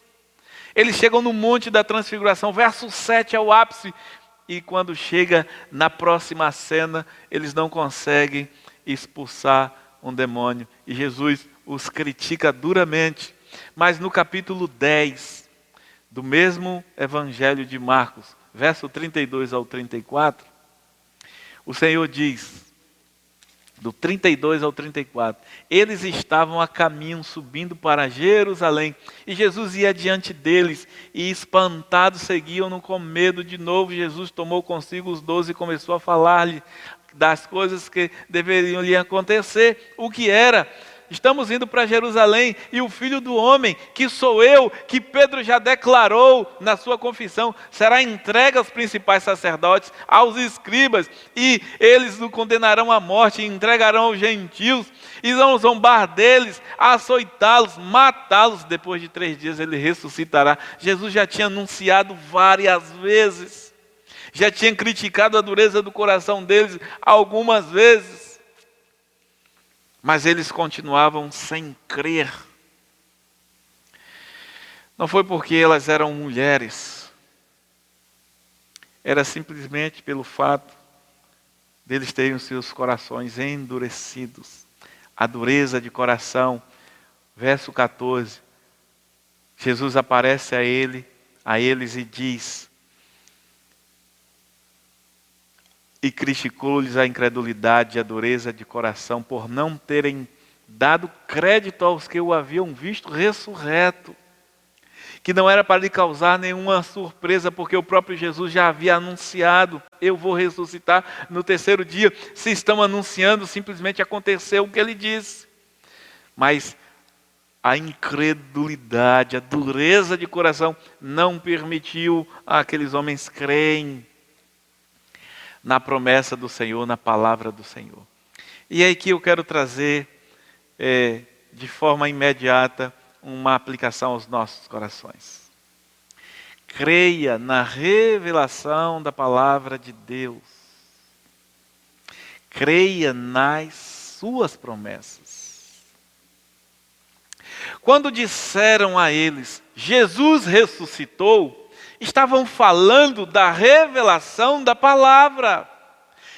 Eles chegam no Monte da Transfiguração, verso 7 é o ápice. E quando chega na próxima cena, eles não conseguem expulsar um demônio. E Jesus os critica duramente. Mas no capítulo 10 do mesmo Evangelho de Marcos, verso 32 ao 34, o Senhor diz, do 32 ao 34, eles estavam a caminho subindo para Jerusalém, e Jesus ia diante deles, e espantados seguiam-no com medo. De novo Jesus tomou consigo os 12 e começou a falar-lhe das coisas que deveriam lhe acontecer. O que era? Estamos indo para Jerusalém, e o Filho do Homem, que sou eu, que Pedro já declarou na sua confissão, será entregue aos principais sacerdotes, aos escribas, e eles o condenarão à morte, e entregarão aos gentios, e vão zombar deles, açoitá-los, matá-los. Depois de 3 dias ele ressuscitará. Jesus já tinha anunciado várias vezes, já tinha criticado a dureza do coração deles algumas vezes. Mas eles continuavam sem crer. Não foi porque elas eram mulheres. Era simplesmente pelo fato deles terem os seus corações endurecidos. A dureza de coração. Verso 14. Jesus aparece a eles e diz: e criticou-lhes a incredulidade e a dureza de coração, por não terem dado crédito aos que o haviam visto ressurreto. Que não era para lhe causar nenhuma surpresa, porque o próprio Jesus já havia anunciado: eu vou ressuscitar no 3º dia. Se estão anunciando, simplesmente aconteceu o que ele disse. Mas a incredulidade, a dureza de coração não permitiu àqueles homens crerem na promessa do Senhor, na palavra do Senhor. E é aqui eu quero trazer, de forma imediata, uma aplicação aos nossos corações. Creia na revelação da palavra de Deus. Creia nas suas promessas. Quando disseram a eles: Jesus ressuscitou, estavam falando da revelação da palavra.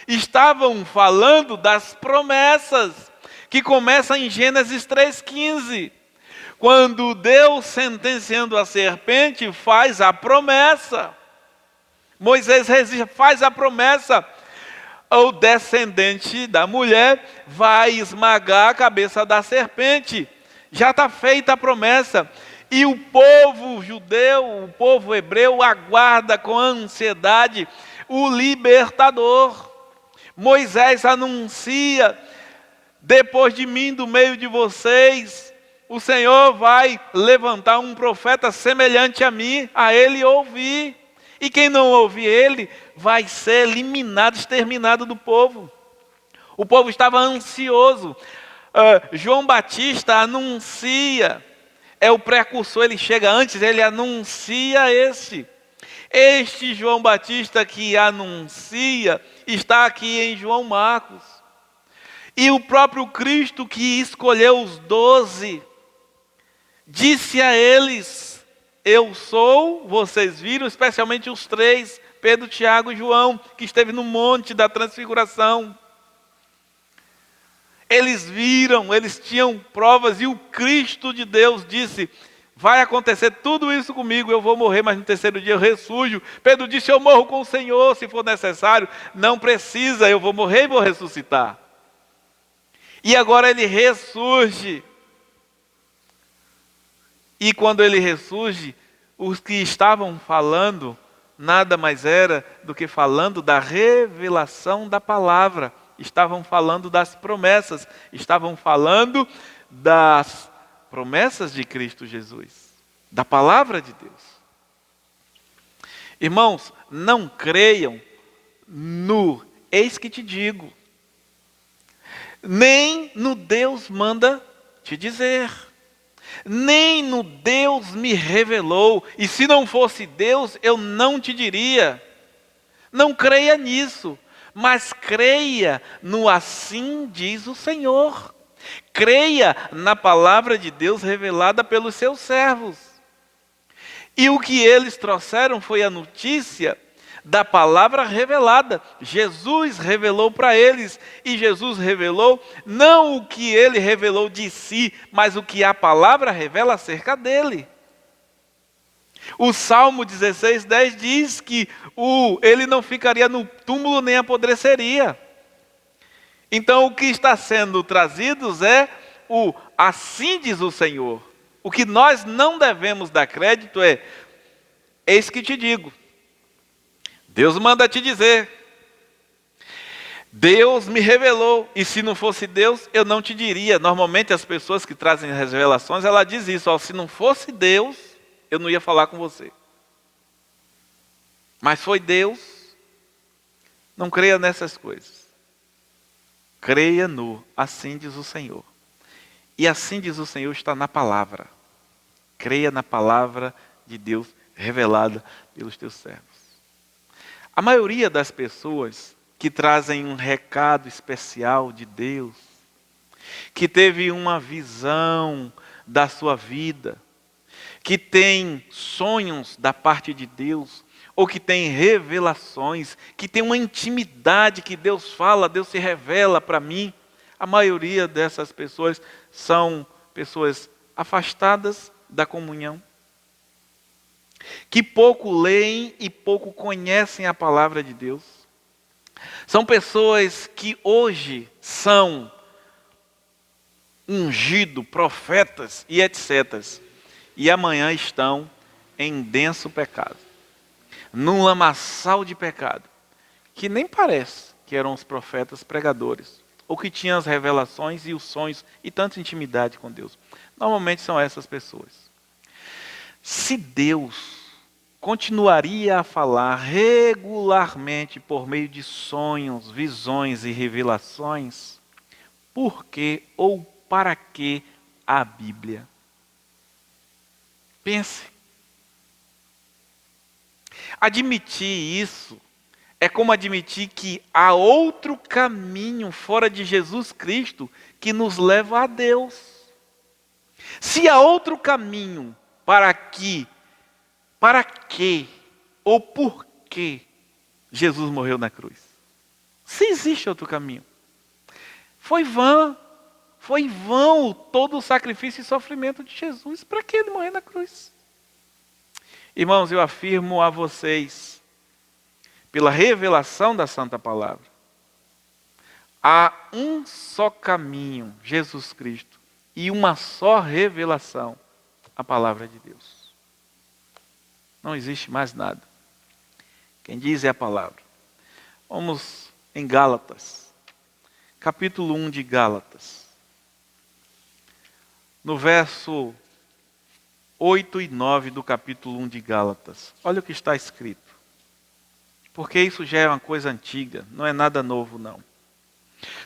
Estavam falando das promessas, que começam em Gênesis 3,15. Quando Deus, sentenciando a serpente, faz a promessa. Moisés faz a promessa: o descendente da mulher vai esmagar a cabeça da serpente. Já está feita a promessa. E o povo judeu, o povo hebreu, aguarda com ansiedade o libertador. Moisés anuncia: depois de mim, do meio de vocês, o Senhor vai levantar um profeta semelhante a mim, a ele ouvir. E quem não ouvir ele, vai ser eliminado, exterminado do povo. O povo estava ansioso. João Batista anuncia. É o precursor, ele chega antes, ele anuncia Este João Batista que anuncia está aqui em João Marcos. E o próprio Cristo que escolheu os 12, disse a eles: eu sou, vocês viram, especialmente os 3, Pedro, Tiago e João, que esteve no Monte da Transfiguração. Eles viram, eles tinham provas, e o Cristo de Deus disse: vai acontecer tudo isso comigo, eu vou morrer, mas no 3º dia eu ressurjo. Pedro disse: eu morro com o Senhor, se for necessário. Não precisa, eu vou morrer e vou ressuscitar. E agora ele ressurge. E quando ele ressurge, os que estavam falando nada mais era do que falando da revelação da palavra. Estavam falando das promessas, estavam falando das promessas de Cristo Jesus, da palavra de Deus. Irmãos, não creiam no eis que te digo, nem no Deus manda te dizer, nem no Deus me revelou, e se não fosse Deus eu não te diria. Não creia nisso, mas creia no assim diz o Senhor. Creia na palavra de Deus revelada pelos seus servos. E o que eles trouxeram foi a notícia da palavra revelada. Jesus revelou para eles, e Jesus revelou não o que ele revelou de si, mas o que a palavra revela acerca dele. O Salmo 16:10 diz que ele não ficaria no túmulo nem apodreceria. Então o que está sendo trazido é o assim diz o Senhor. O que nós não devemos dar crédito é, eis que te digo. Deus manda te dizer. Deus me revelou, e se não fosse Deus, eu não te diria. Normalmente as pessoas que trazem as revelações, ela diz isso, ó, se não fosse Deus, eu não ia falar com você. Mas foi Deus. Não creia nessas coisas. Creia no assim diz o Senhor. E assim diz o Senhor está na palavra. Creia na palavra de Deus revelada pelos teus servos. A maioria das pessoas que trazem um recado especial de Deus, que teve uma visão da sua vida, que tem sonhos da parte de Deus, ou que tem revelações, que tem uma intimidade que Deus fala, Deus se revela para mim. A maioria dessas pessoas são pessoas afastadas da comunhão, que pouco leem e pouco conhecem a palavra de Deus. São pessoas que hoje são ungidos, profetas e etc. E amanhã estão em denso pecado, num lamaçal de pecado, que nem parece que eram os profetas pregadores, ou que tinham as revelações e os sonhos e tanta intimidade com Deus. Normalmente são essas pessoas. Se Deus continuaria a falar regularmente por meio de sonhos, visões e revelações, por que ou para que a Bíblia? Pense. Admitir isso é como admitir que há outro caminho fora de Jesus Cristo que nos leva a Deus. Se há outro caminho, para que ou por que Jesus morreu na cruz? Se existe outro caminho, foi vão todo o sacrifício e sofrimento de Jesus. Para que ele morreu na cruz? Irmãos, eu afirmo a vocês, pela revelação da Santa Palavra, há um só caminho, Jesus Cristo, e uma só revelação, a Palavra de Deus. Não existe mais nada. Quem diz é a palavra. Vamos em Gálatas, capítulo 1 de Gálatas. No verso 8 e 9 do capítulo 1 de Gálatas. Olha o que está escrito. Porque isso já é uma coisa antiga, não é nada novo não.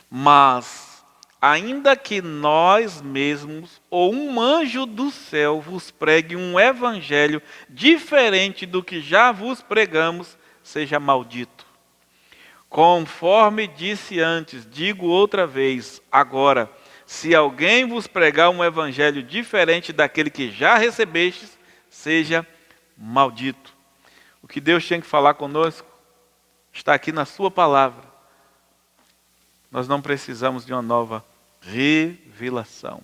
Mas ainda que nós mesmos, ou um anjo do céu, vos pregue um evangelho diferente do que já vos pregamos, seja maldito. Conforme disse antes, digo outra vez, agora, se alguém vos pregar um evangelho diferente daquele que já recebestes, seja maldito. O que Deus tinha que falar conosco está aqui na sua palavra. Nós não precisamos de uma nova revelação.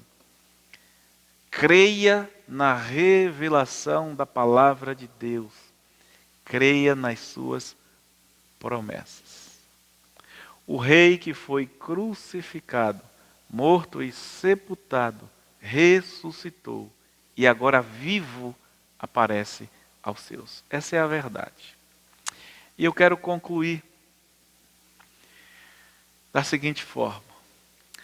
Creia na revelação da palavra de Deus. Creia nas suas promessas. O rei que foi crucificado, morto e sepultado, ressuscitou e agora vivo aparece aos seus. Essa é a verdade. E eu quero concluir da seguinte forma: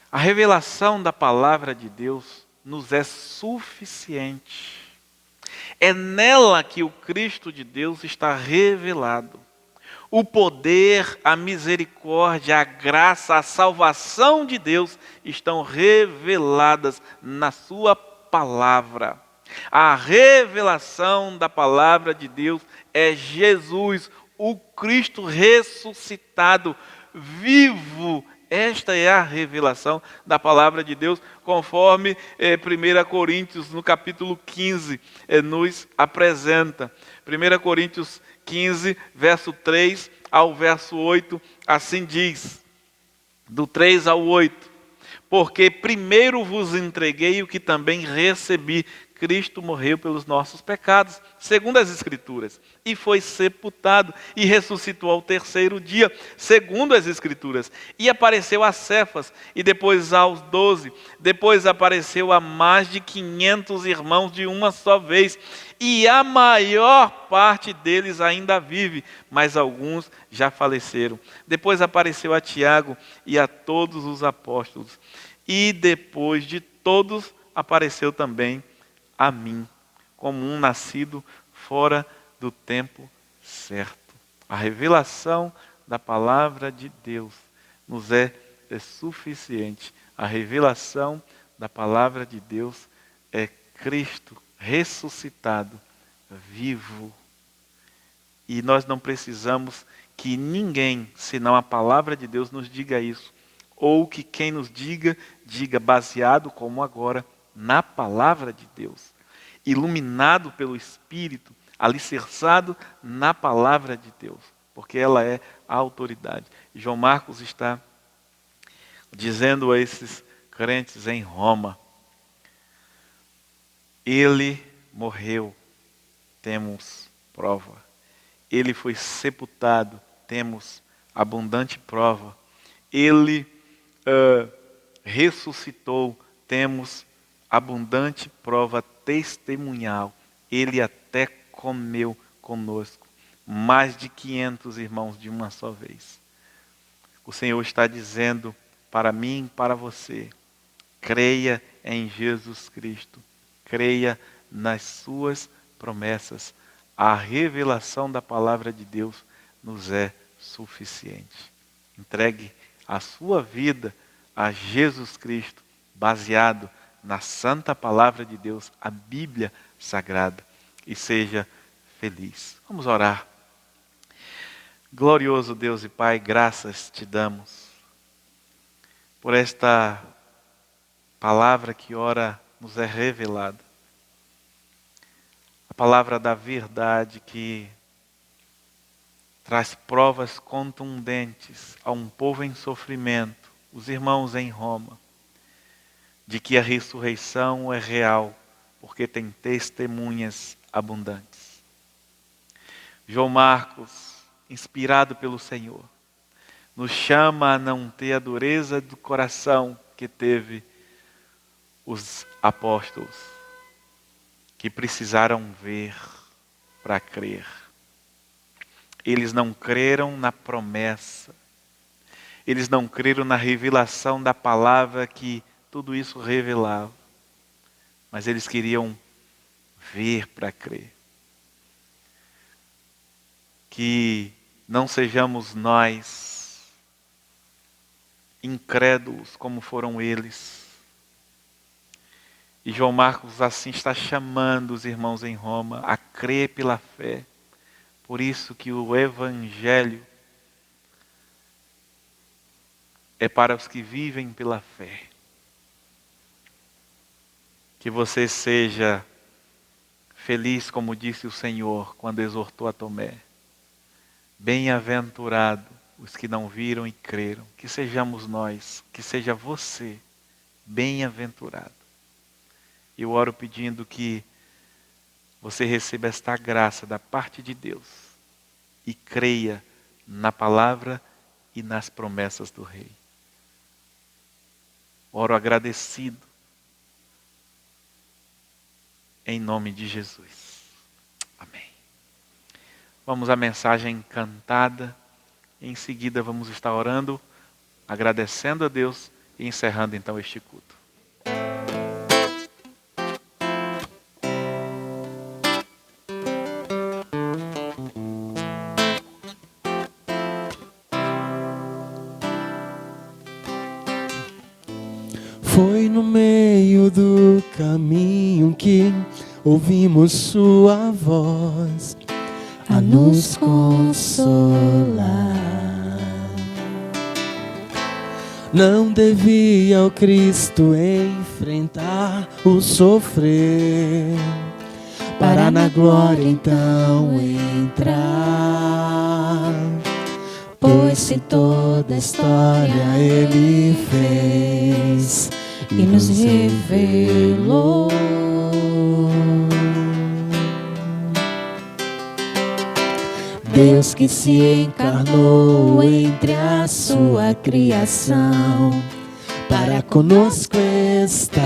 a revelação da palavra de Deus nos é suficiente. É nela que o Cristo de Deus está revelado. O poder, a misericórdia, a graça, a salvação de Deus estão reveladas na sua palavra. A revelação da palavra de Deus é Jesus, o Cristo ressuscitado, vivo. Esta é a revelação da palavra de Deus, conforme 1 Coríntios, no capítulo 15, nos apresenta. 1 Coríntios 15, verso 3 ao verso 8, assim diz, do 3 ao 8. Porque primeiro vos entreguei o que também recebi. Cristo morreu pelos nossos pecados, segundo as Escrituras, e foi sepultado e ressuscitou ao terceiro dia, segundo as Escrituras, e apareceu a Cefas, e depois aos 12, depois apareceu a mais de 500 irmãos de uma só vez, e a maior parte deles ainda vive, mas alguns já faleceram. Depois apareceu a Tiago e a todos os apóstolos, e depois de todos apareceu também a mim, como um nascido fora do tempo certo. A revelação da palavra de Deus nos é suficiente. A revelação da palavra de Deus é Cristo ressuscitado, vivo. E nós não precisamos que ninguém, senão a palavra de Deus, nos diga isso. Ou que quem nos diga, diga baseado, como agora, na palavra de Deus, iluminado pelo Espírito, alicerçado na palavra de Deus, porque ela é a autoridade. João Marcos está dizendo a esses crentes em Roma: ele morreu, temos prova. Ele foi sepultado, temos abundante prova. Ele ressuscitou, temos abundante prova testemunhal. Ele até comeu conosco. Mais de 500 irmãos de uma só vez. O Senhor está dizendo para mim e para você: creia em Jesus Cristo. Creia nas suas promessas. A revelação da palavra de Deus nos é suficiente. Entregue a sua vida a Jesus Cristo, baseado na santa palavra de Deus, a Bíblia Sagrada, e seja feliz. Vamos orar. Glorioso Deus e Pai, graças te damos por esta palavra que ora nos é revelada. A palavra da verdade que traz provas contundentes a um povo em sofrimento, os irmãos em Roma, de que a ressurreição é real, porque tem testemunhas abundantes. João Marcos, inspirado pelo Senhor, nos chama a não ter a dureza do coração que teve os apóstolos, que precisaram ver para crer. Eles não creram na promessa, eles não creram na revelação da palavra que tudo isso revelava, mas eles queriam ver para crer. Que não sejamos nós incrédulos como foram eles. E João Marcos assim está chamando os irmãos em Roma a crer pela fé. Por isso que o Evangelho é para os que vivem pela fé. Que você seja feliz, como disse o Senhor quando exortou a Tomé. Bem-aventurado os que não viram e creram. Que sejamos nós, que seja você bem-aventurado. Eu oro pedindo que você receba esta graça da parte de Deus e creia na palavra e nas promessas do Rei. Oro agradecido em nome de Jesus. Amém. Vamos à mensagem cantada. Em seguida vamos estar orando, agradecendo a Deus e encerrando então este culto. Foi no meio do caminho que ouvimos sua voz a nos consolar. Não devia o Cristo enfrentar o sofrer, para na glória então entrar. Pois se toda a história Ele fez e nos revelou, Deus que se encarnou entre a sua criação, para conosco estar.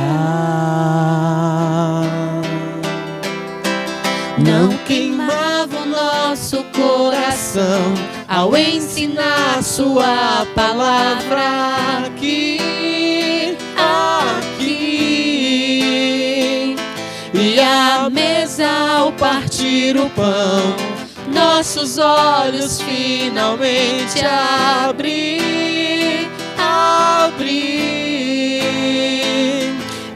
Não queimava o nosso coração ao ensinar sua palavra aqui. E à mesa ao partir o pão, nossos olhos finalmente abrir.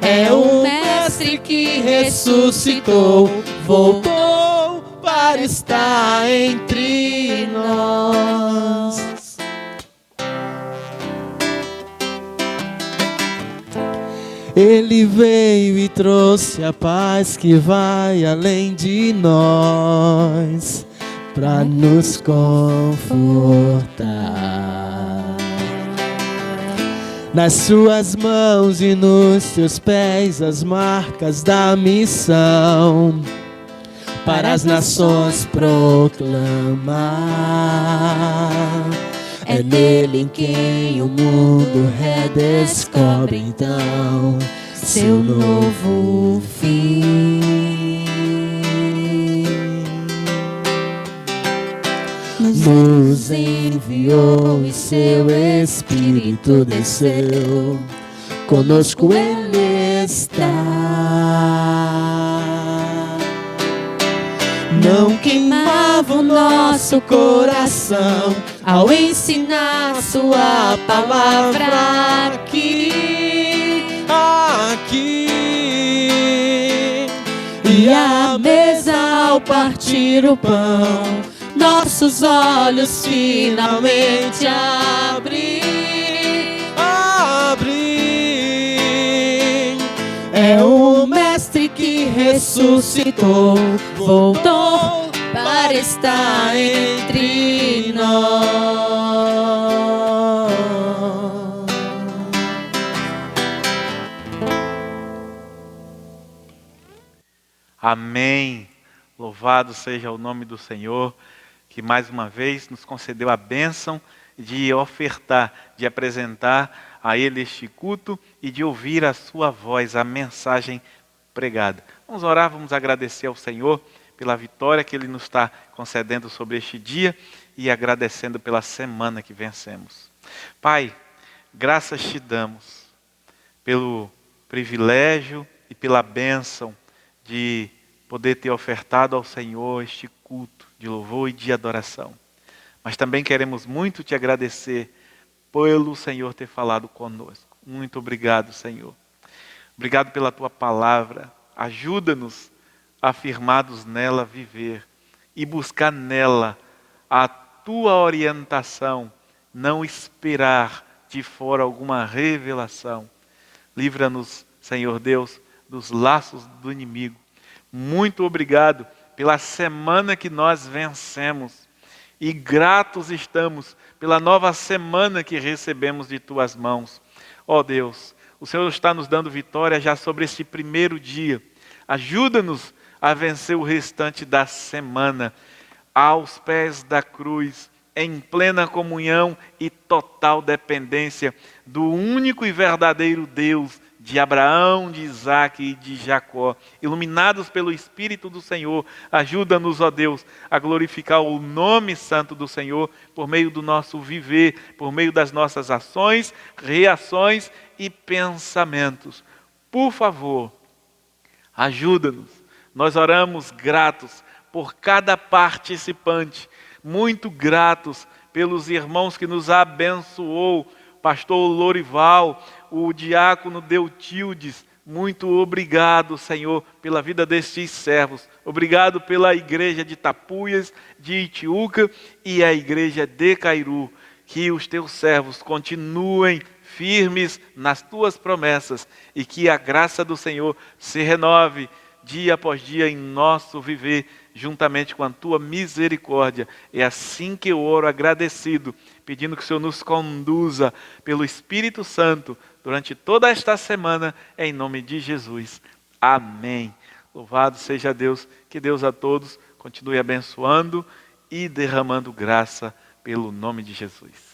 É o Mestre que ressuscitou, voltou para estar entre nós. Ele veio e trouxe a paz que vai além de nós, para nos confortar. Nas suas mãos e nos seus pés as marcas da missão, para as nações proclamar. É nele em quem o mundo redescobre então seu novo fim. Nos enviou e seu Espírito desceu, conosco Ele está. Não queimava o nosso coração ao ensinar sua palavra aqui. E à mesa ao partir o pão, nossos olhos finalmente abrir. É o Mestre que ressuscitou, voltou para estar entre nós. Amém. Louvado seja o nome do Senhor, que mais uma vez nos concedeu a bênção de ofertar, de apresentar a Ele este culto e de ouvir a sua voz, a mensagem pregada. Vamos orar, vamos agradecer ao Senhor pela vitória que Ele nos está concedendo sobre este dia e agradecendo pela semana que vencemos. Pai, graças te damos pelo privilégio e pela bênção de poder ter ofertado ao Senhor este culto de louvor e de adoração. Mas também queremos muito te agradecer pelo Senhor ter falado conosco. Muito obrigado, Senhor. Obrigado pela tua palavra. Ajuda-nos a firmados nela viver e buscar nela a tua orientação, não esperar de fora alguma revelação. Livra-nos, Senhor Deus, dos laços do inimigo. Muito obrigado pela semana que nós vencemos e gratos estamos pela nova semana que recebemos de tuas mãos. Ó Deus, o Senhor está nos dando vitória já sobre este primeiro dia. Ajuda-nos a vencer o restante da semana, aos pés da cruz, em plena comunhão e total dependência do único e verdadeiro Deus de Abraão, de Isaque e de Jacó. Iluminados pelo Espírito do Senhor, ajuda-nos, ó Deus, a glorificar o nome santo do Senhor por meio do nosso viver, por meio das nossas ações, reações e pensamentos. Por favor, ajuda-nos. Nós oramos gratos por cada participante, muito gratos pelos irmãos que nos abençoou, pastor Lorival, o diácono Deutildes, muito obrigado, Senhor, pela vida destes servos. Obrigado pela igreja de Tapuias, de Itiúca e a igreja de Cairu. Que os teus servos continuem firmes nas tuas promessas e que a graça do Senhor se renove dia após dia em nosso viver, juntamente com a tua misericórdia. É assim que eu oro agradecido, pedindo que o Senhor nos conduza pelo Espírito Santo durante toda esta semana, em nome de Jesus. Amém. Louvado seja Deus, que Deus a todos continue abençoando e derramando graça pelo nome de Jesus.